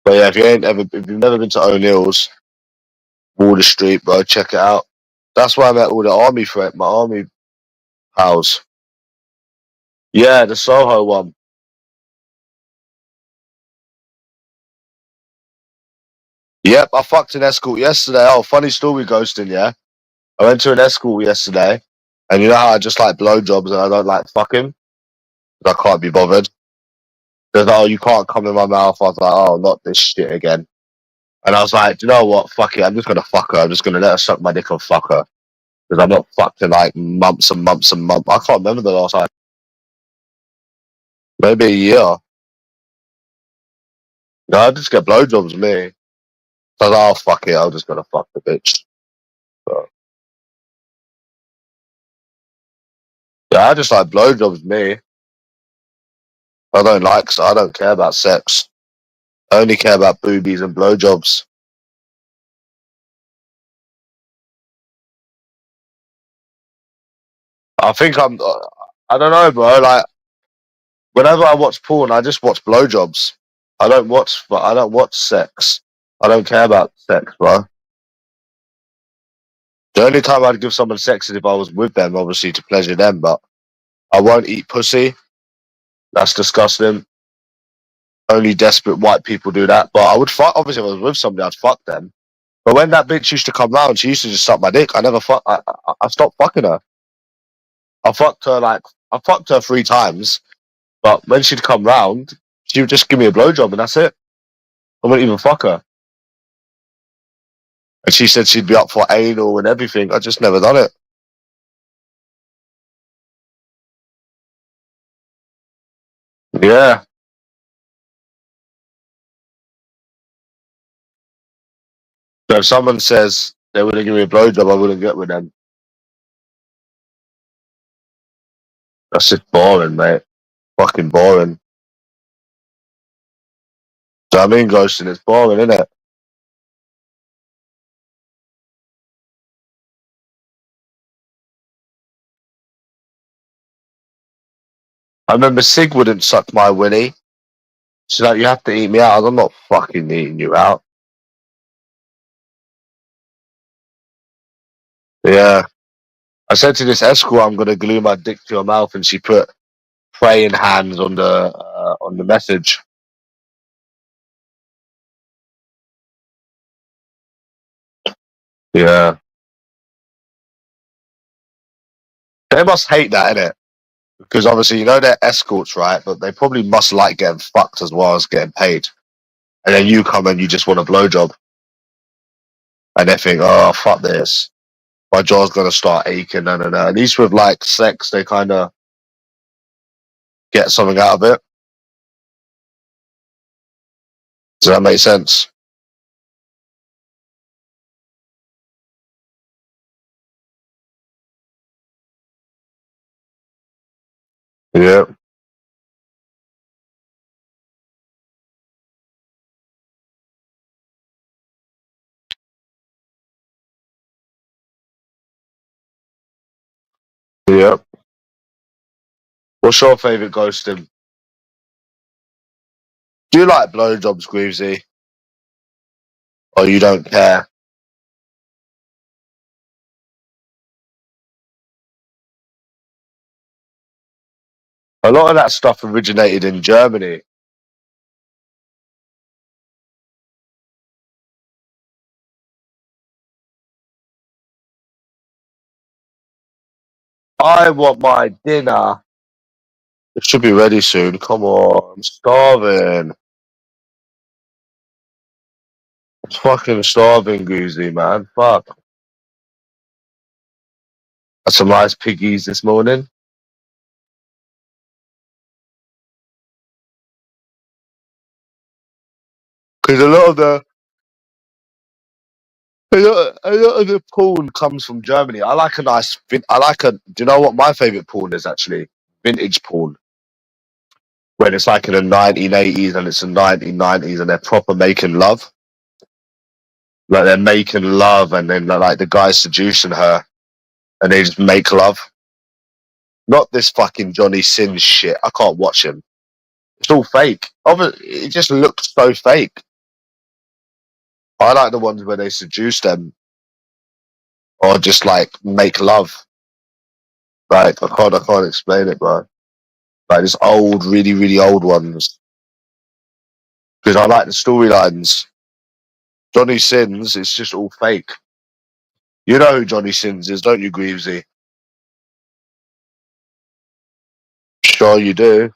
But yeah, if you've never been to O'Neill's, Warder Street, bro, check it out. That's where I met all the my army pals. Yeah, the Soho one. Yep, I fucked an escort yesterday. Oh, funny story, ghosting. Yeah, I went to an escort yesterday, and you know how I just like blowjobs and I don't like fucking. I can't be bothered. They're like, oh, you can't come in my mouth. I was like, oh, not this shit again. And I was like, do you know what? Fuck it. I'm just gonna fuck her. I'm just gonna let her suck my dick and fuck her because I'm not fucked in like months and months and months. I can't remember the last time. Maybe a year. No, I just get blowjobs, me. So I was like, oh, fuck it. I'm just gonna fuck the bitch. So, yeah, I just like blowjobs, me. I don't care about sex. I only care about boobies and blowjobs. I think I don't know, bro. Like, whenever I watch porn, I just watch blowjobs. I don't watch sex. I don't care about sex, bro. The only time I'd give someone sex is if I was with them, obviously to pleasure them, but I won't eat pussy. That's disgusting. Only desperate white people do that. But I would fuck, obviously, if I was with somebody, I'd fuck them. But when that bitch used to come round, she used to just suck my dick. I stopped fucking her. I fucked her 3 times, but when she'd come round, she would just give me a blowjob and that's it. I wouldn't even fuck her. And she said she'd be up for anal and everything. I just never done it. Yeah. So if someone says they wouldn't give me a blowjob, I wouldn't get with them. That's just boring, mate. Fucking boring. So I mean, ghosting, it's boring, isn't it? I remember Sig wouldn't suck my willy. She's like, you have to eat me out. I'm not fucking eating you out. Yeah. I said to this escort, I'm gonna glue my dick to your mouth, and she put praying hands on the message. Yeah. They must hate that, innit? Because obviously, you know, they're escorts, right? But they probably must like getting fucked as well as getting paid. And then you come and you just want a blowjob. And they think, oh, fuck this. My jaw's going to start aching. No, no, no. At least with like sex, they kind of get something out of it. Does that make sense? Yeah. Yeah. What's your favourite ghosting? Do you like blowjobs, Greavesy? Or you don't care? A lot of that stuff originated in Germany. I want my dinner. It should be ready soon. Come on. I'm starving. Fucking starving, Goozy, man. Fuck. Had some nice piggies this morning. Because a lot of the porn comes from Germany. I like a nice. Do you know what my favorite porn is actually? Vintage porn. When it's like in the 1980s and it's the 1990s and they're proper making love. Like they're making love and then like the guy's seducing her and they just make love. Not this fucking Johnny Sins shit. I can't watch him. It's all fake. It just looks so fake. I like the ones where they seduce them or just like make love. Like I can't explain it, bro. Like this old, really, really old ones. Because I like the storylines. Johnny Sins, it's just all fake. You know who Johnny Sins is, don't you, Greavesy? Sure you do.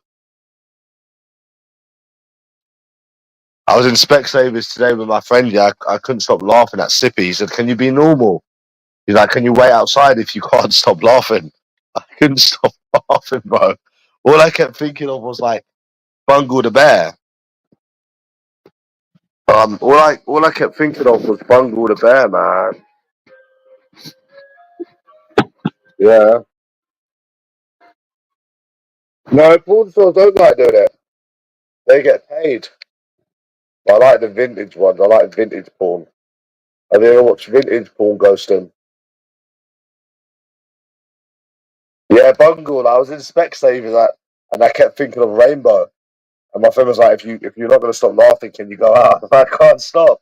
I was in Specsavers today with my friend, yeah. I couldn't stop laughing at Sippy. He said, "Can you be normal?" He's like, "Can you wait outside if you can't stop laughing?" I couldn't stop laughing, bro. All I kept thinking of was like Bungle the Bear. All I kept thinking of was Bungle the Bear, man. Yeah. No, porn stars don't like doing it. They get paid. I like the vintage ones. I like vintage porn. Have you ever watched vintage porn, Ghostin? Yeah, Bungle. I was in Specsavers and I kept thinking of Rainbow. And my friend was like, if you're not going to stop laughing, can you go out? I can't stop.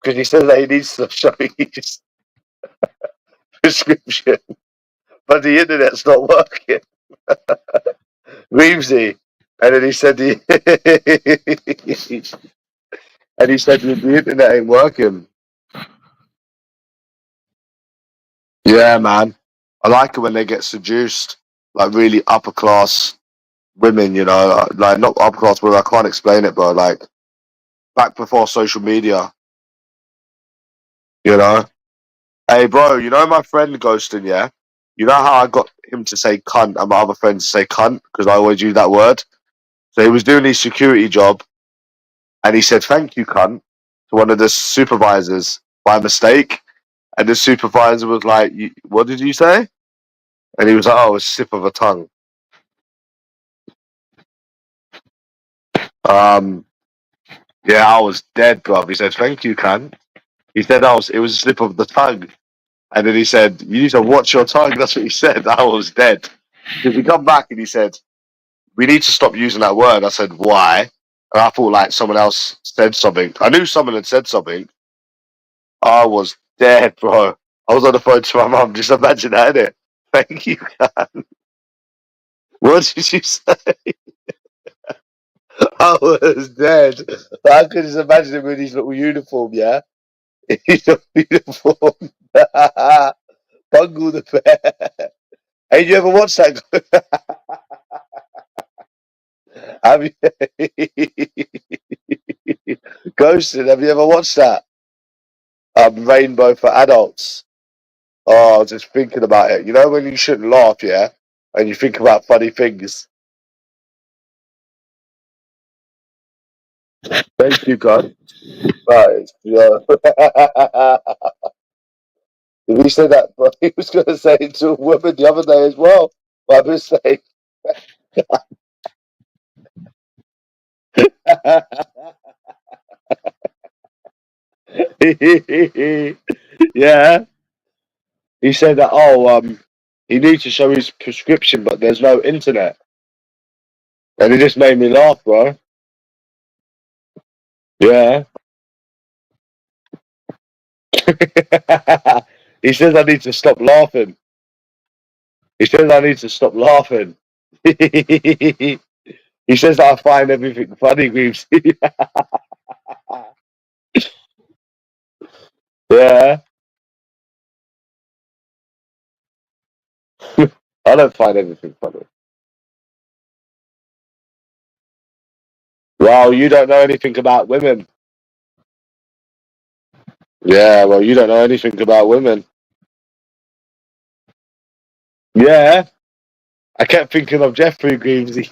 Because he says that he needs to show his prescription. But the internet's not working. Reevesy. And then he said and he said the internet ain't working. Yeah, man. I like it when they get seduced. Like really upper class women, you know. Like not upper class women, I can't explain it, bro. Like back before social media, you know. Hey, bro, you know my friend Ghostin, yeah? You know how I got him to say cunt and my other friends to say cunt because I always use that word? So he was doing his security job and he said, "Thank you, cunt," to one of the supervisors by mistake. And the supervisor was like, "What did you say?" And he was like, "Oh, a slip of a tongue." Um, yeah, I was dead, bro. He said, "Thank you, cunt." He said, "Oh, it was a slip of the tongue." And then he said, "You need to watch your tongue." That's what he said. I was dead. Because he come back and he said, "We need to stop using that word." I said, "Why?" And I thought like someone else said something. I knew someone had said something. I was dead, bro. I was on the phone to my mum. Just imagine that, innit? Thank you. What did you say? I was dead. I could just imagine him in his little uniform, yeah? His little uniform. Bungle the Bear. Hey, you ever watched that? Have you? Ghosted, have you ever watched that? Rainbow for Adults. Oh, I was just thinking about it. You know when you shouldn't laugh, yeah? And you think about funny things. Thank you, God. Right, yeah. If he said that, but he was going to say it to a woman the other day as well. By mistake. Yeah. He said that, he needs to show his prescription, but there's no internet. And it just made me laugh, bro. Yeah. He says I need to stop laughing. He says I need to stop laughing. He says that I find everything funny, Greaves. Yeah. I don't find everything funny. Wow, you don't know anything about women. Yeah, well, you don't know anything about women. Yeah, I kept thinking of Jeffrey Greavesy.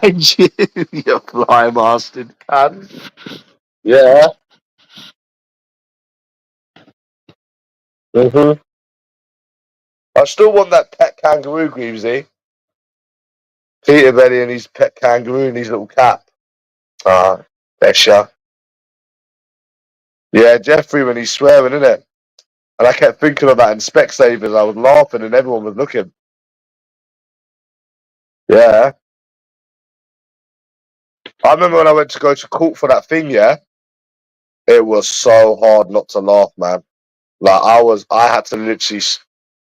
And you fly mastered cunt. Yeah. I still want that pet kangaroo, Greavesy. Peter Belly and his pet kangaroo and his little cap. Ah, Besha. Yeah, Jeffrey when he's swearing, isn't it? And I kept thinking of that in Specsavers. I was laughing and everyone was looking. Yeah. I remember when I went to go to court for that thing, yeah? It was so hard not to laugh, man. Like, I had to literally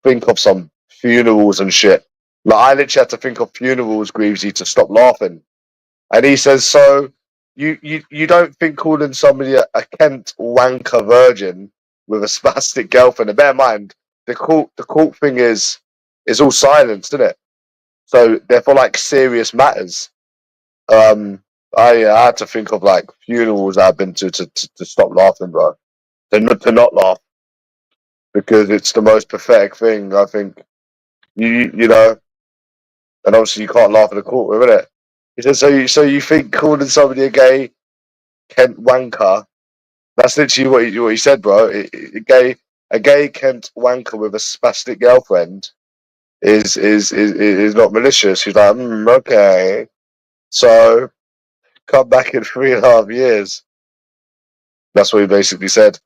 think of some funerals and shit. Like, I literally had to think of funerals, Greavesy, to stop laughing. And he says, so you don't think calling somebody a Kent wanker virgin with a spastic girlfriend, and bear in mind, the court thing is all silence, isn't it? So they're for like serious matters. I had to think of like funerals I've been to stop laughing, bro. To not laugh because it's the most pathetic thing. I think you know, and obviously you can't laugh in a courtroom, isn't it? He said, so you think calling somebody a gay Kent wanker? That's literally what he said, bro. A gay Kent wanker with a spastic girlfriend is not malicious. He's like, okay. So come back in 3.5 years. That's what he basically said.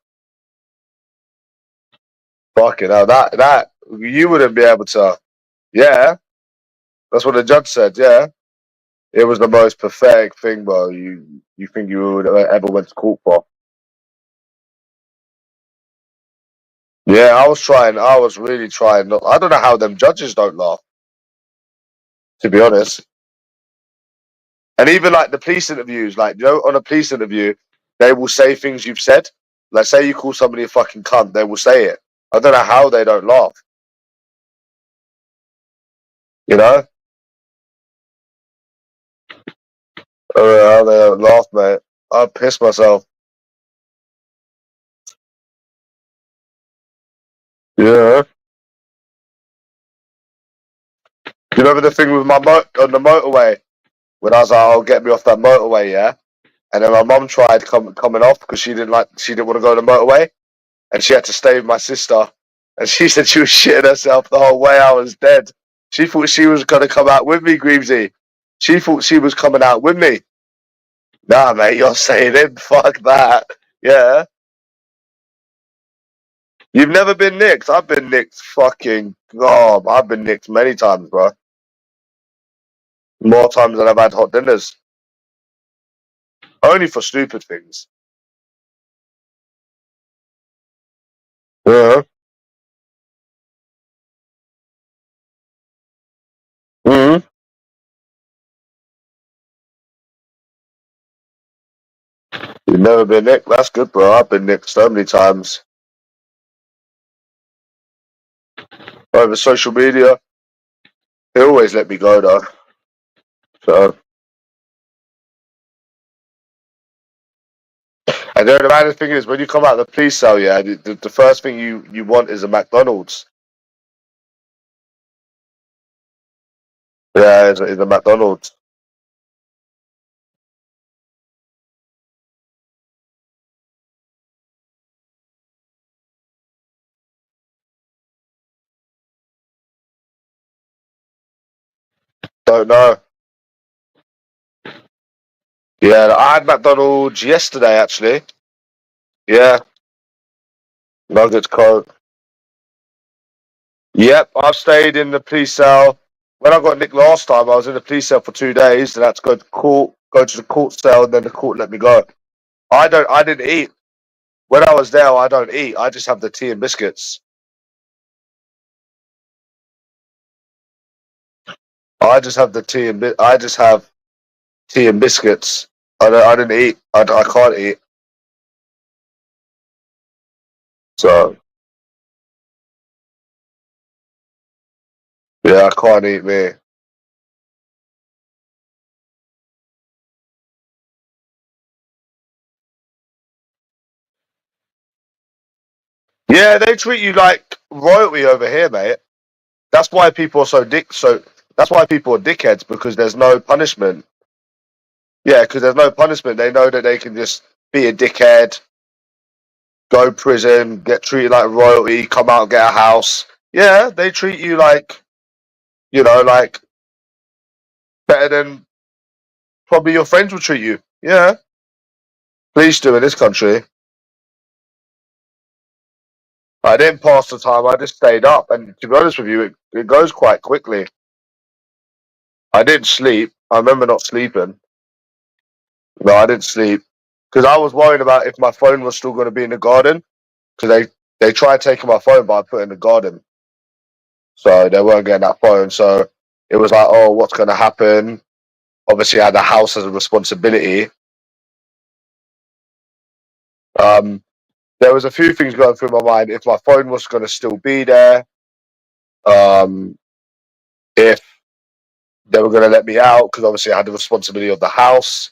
Fucking hell, that you wouldn't be able to. Yeah, that's what the judge said. Yeah, it was the most pathetic thing, bro. You think you would ever went to court for? Yeah, I was trying. I was really trying. Not, I don't know how them judges don't laugh. To be honest, and even like the police interviews, like on a police interview, they will say things you've said. Like, say you call somebody a fucking cunt, they will say it. I don't know how they don't laugh. You know? How they don't laugh, mate. I piss myself. Yeah. You remember the thing with my on the motorway when I was like, "Oh, get me off that motorway," yeah. And then my mum tried coming off because she didn't want to go on the motorway, and she had to stay with my sister. And she said she was shitting herself the whole way. I was dead. She thought she was gonna come out with me, Greavesy. She thought she was coming out with me. Nah, mate, you're staying in. Fuck that. Yeah. You've never been nicked. I've been nicked. Fucking god, I've been nicked many times, bro. More times than I've had hot dinners. Only for stupid things. Yeah. Mm-hmm. You've never been nicked. That's good, bro. I've been nicked so many times over social media. They always let me go though. So, and then the maddest thing is when you come out of the police cell, yeah, the first thing you want is a McDonald's. Yeah, it's a McDonald's. Don't know. Yeah, I had McDonald's yesterday actually. Yeah, nuggets, coke. Yep, I've stayed in the police cell. When I got nicked last time, I was in the police cell for 2 days, and I had to go to court, go to the court cell, and then the court let me go. I didn't eat. When I was there, I don't eat. I just have the tea and biscuits. I just have tea and biscuits. I didn't eat. I can't eat. So yeah, I can't eat me. Yeah, they treat you like royalty over here, mate. That's why people are that's why people are dickheads, because there's no punishment. Yeah, because there's no punishment. They know that they can just be a dickhead, go prison, get treated like royalty, come out, get a house. Yeah, they treat you like, like better than probably your friends would treat you. Yeah, please do in this country. I didn't pass the time. I just stayed up, and to be honest with you, it goes quite quickly. I didn't sleep. I remember not sleeping. No, I didn't sleep because I was worried about if my phone was still going to be in the garden. Because they tried taking my phone, but I put it in the garden, so they weren't getting that phone. So it was like, oh, what's going to happen? Obviously, I had the house as a responsibility. Um, there was a few things going through my mind. If my phone was going to still be there, um, if they were going to let me out, because obviously I had the responsibility of the house.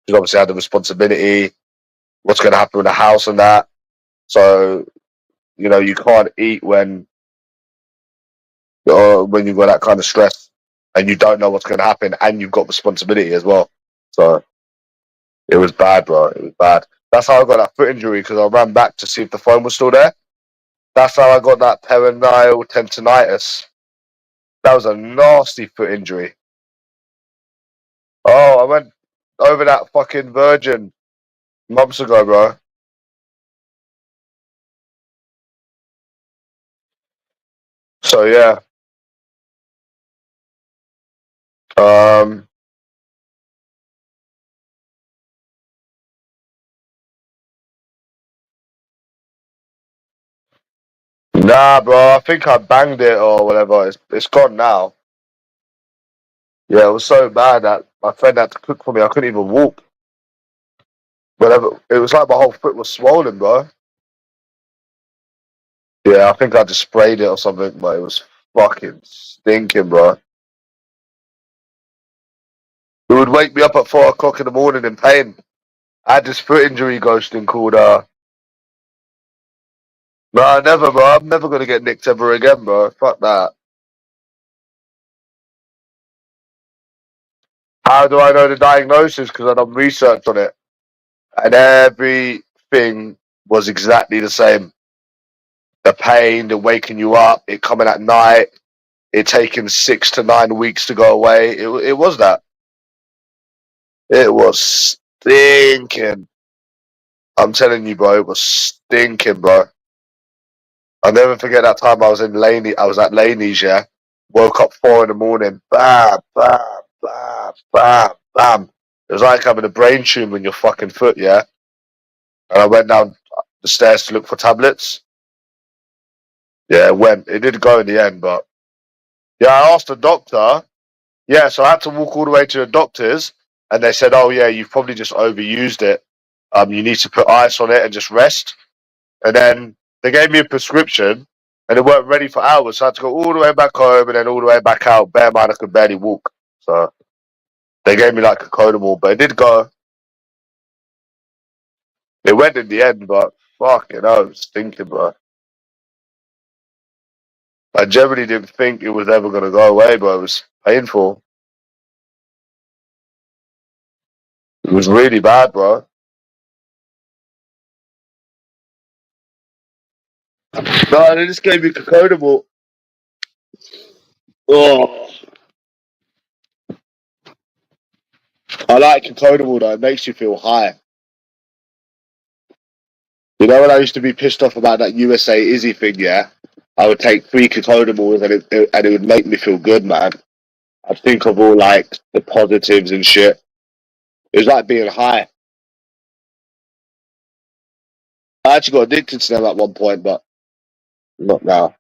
Because obviously I had the responsibility. What's going to happen with the house and that? So you can't eat when you've got that kind of stress and you don't know what's going to happen and you've got responsibility as well. So it was bad, bro. It was bad. That's how I got that foot injury, because I ran back to see if the phone was still there. That's how I got that peroneal tendonitis. That was a nasty foot injury. Oh, I went over that fucking Virgin months ago, bro. So yeah. Um, nah, bro. I think I banged it or whatever. It's gone now. Yeah, it was so bad that my friend had to cook for me. I couldn't even walk. Whatever. It was like my whole foot was swollen, bro. Yeah, I think I just sprayed it or something, but it was fucking stinking, bro. It would wake me up at 4 o'clock in the morning in pain. I had this foot injury ghosting called Nah, never, bro. I'm never gonna get nicked ever again, bro. Fuck that. How do I know the diagnosis? Because I done research on it, and everything was exactly the same. The pain, the waking you up, it coming at night, it taking 6 to 9 weeks to go away. It was that. It was stinking. I'm telling you, bro, it was stinking, bro. I'll never forget that time I was in Laney. I was at Laney's, yeah. Woke up 4 in the morning. Bam, bam, bam, bam, bam. It was like having a brain tumor in your fucking foot, yeah. And I went down the stairs to look for tablets. Yeah, it went. It did go in the end, but yeah, I asked the doctor. Yeah, so I had to walk all the way to the doctor's, and they said, "Oh yeah, you've probably just overused it. You need to put ice on it and just rest." And then they gave me a prescription, and it weren't ready for hours, so I had to go all the way back home and then all the way back out. Bear in mind, I could barely walk, so they gave me like a Condemn, but it did go. It went in the end, but fucking hell, it was stinking, bro. I generally didn't think it was ever gonna go away, but it was painful. It was really bad, bro. No, they just gave me Condemn. Oh, I like Condemn though. It makes you feel high. You know when I used to be pissed off about that USA Izzy thing, yeah? I would take 3 Condemns and it would make me feel good, man. I'd think of all like the positives and shit. It was like being high. I actually got addicted to them at one point, but not now.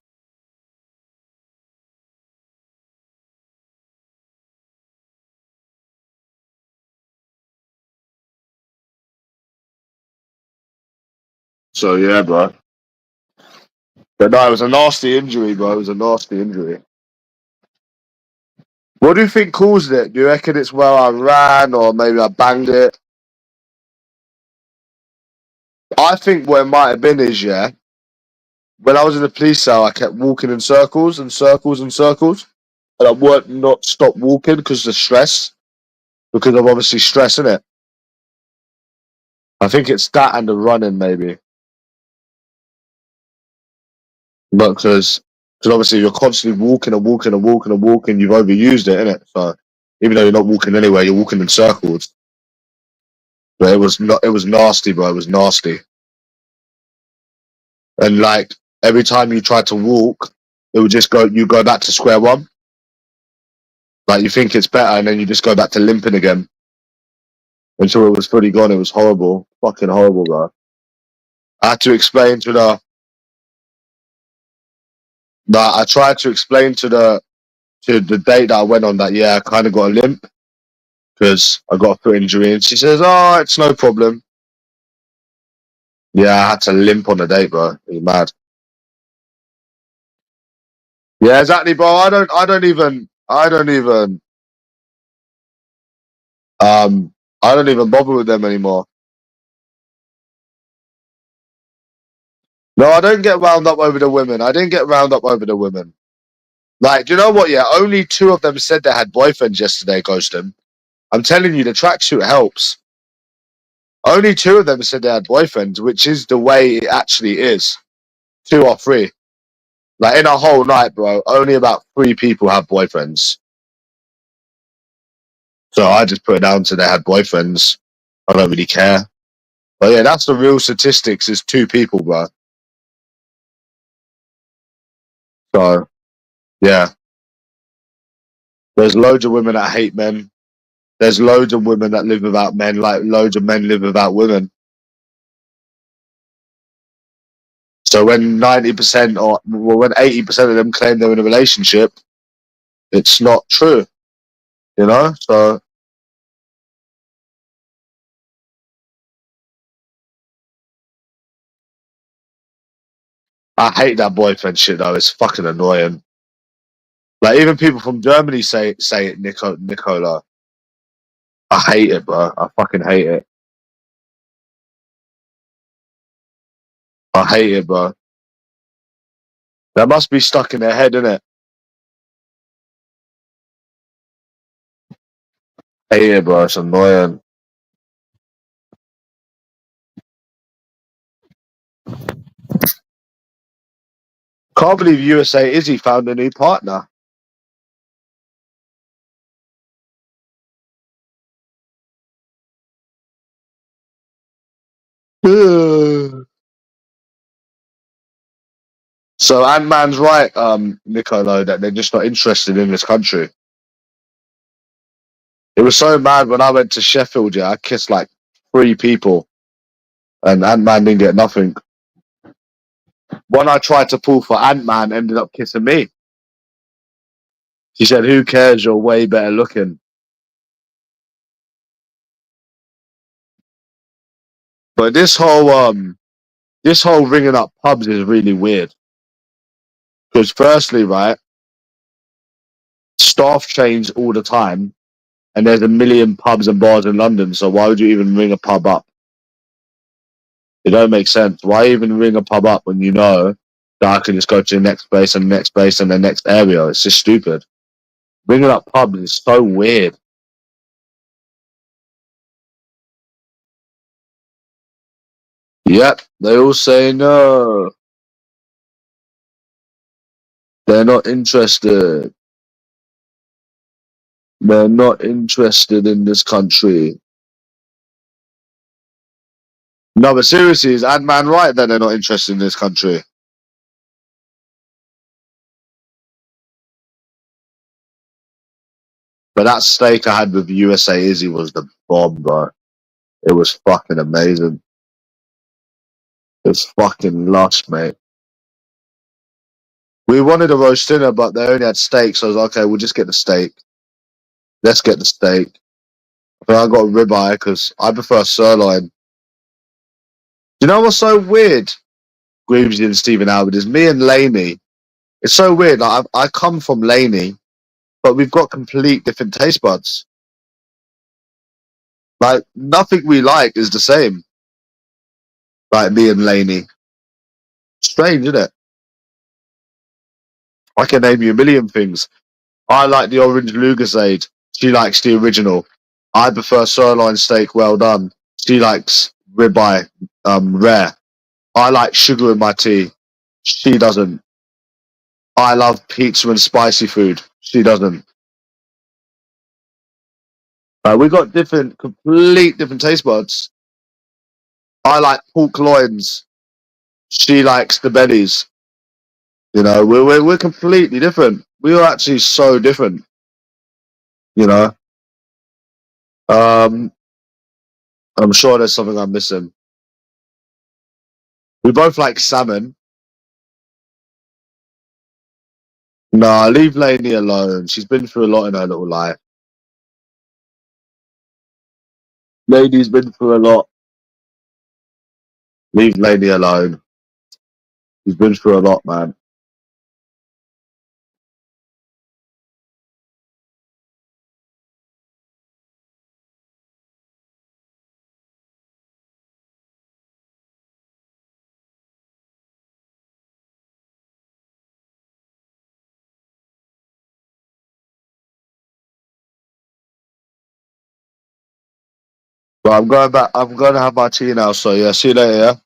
So yeah, bro. But no, it was a nasty injury, bro. It was a nasty injury. What do you think caused it? Do you reckon it's where I ran or maybe I banged it? I think what it might have been is, yeah, when I was in the police cell, I kept walking in circles and circles and circles, and I would not stop walking because of the stress, because of obviously stress in it. I think it's that and the running maybe, but because obviously you're constantly walking and walking and walking and walking, you've overused it, innit? So even though you're not walking anywhere, you're walking in circles. But it was nasty, bro. It was nasty. And like every time you tried to walk, it would just you go back to square one. Like you think it's better, and then you just go back to limping again until it was fully gone. It was horrible, fucking horrible, bro. I had to explain to I tried to explain to the date that I went on that I kind of got a limp because I got a foot injury, and she says, "Oh, it's no problem." Yeah, I had to limp on the date, bro. You're mad. Yeah, exactly, bro. I don't even bother with them anymore. No, I don't get wound up over the women. I didn't get wound up over the women. Like, do you know what? Yeah, only two of them said they had boyfriends yesterday, Ghostin. I'm telling you, the tracksuit helps. Only two of them said they had boyfriends, which is the way it actually is. Two or three. Like, in a whole night, bro, only about three people have boyfriends. So I just put it down to they had boyfriends. I don't really care. But yeah, that's the real statistics is two people, bro. So, yeah. There's loads of women that hate men. There's loads of women that live without men, like loads of men live without women. So when 90% when 80% of them claim they're in a relationship, it's not true, you know? So I hate that boyfriend shit though. It's fucking annoying. Like even people from Germany say it, Nicola. I hate it, bro. I fucking hate it. I hate it, bro. That must be stuck in their head, innit? Hate it, bro. It's annoying. Can't believe USA Izzy found a new partner. So Ant-Man's right, Nicolo, that they're just not interested in this country. It was so mad when I went to Sheffield, I kissed like three people and Ant-Man didn't get nothing. One I tried to pull for Ant-Man ended up kissing me. She said, "Who cares? You're way better looking." But this whole ringing up pubs is really weird. Because firstly, right, staff change all the time and there's a million pubs and bars in London, so why would you even ring a pub up? It don't make sense. Why even ring a pub up when you know that I can just go to the next place and the next place and the next area? It's just stupid. Ringing up pubs is so weird. Yep, they all say no. They're not interested. They're not interested in this country. No, but seriously, is Ant-Man right that they're not interested in this country? But that steak I had with USA Izzy was the bomb, bro. It was fucking amazing. It was fucking lush, mate. We wanted a roast dinner, but they only had steak, so I was like, okay, we'll just get the steak. Let's get the steak. But I got a ribeye because I prefer sirloin. You know what's so weird, Greavesy and Stephen Albert, is me and Laney. It's so weird. Like, I come from Laney, but we've got complete different taste buds. Like, nothing we like is the same. Like, me and Laney. Strange, isn't it? I can name you a million things. I like the orange Lucozade. She likes the original. I prefer sirloin steak well done. She likes ribeye rare. I like sugar in my tea. She doesn't. I love pizza and spicy food. She doesn't. We got complete different taste buds. I like pork loins. She likes the bellies. You know, we're completely different. We are actually so different. You know, um, I'm sure there's something I'm missing. We both like salmon. Nah, leave Lainey alone. She's been through a lot in her little life. Lainey's been through a lot. Leave Lainey alone. She's been through a lot, man. But I'm going back. I'm going to have my tea now. So yeah, see you later. Yeah.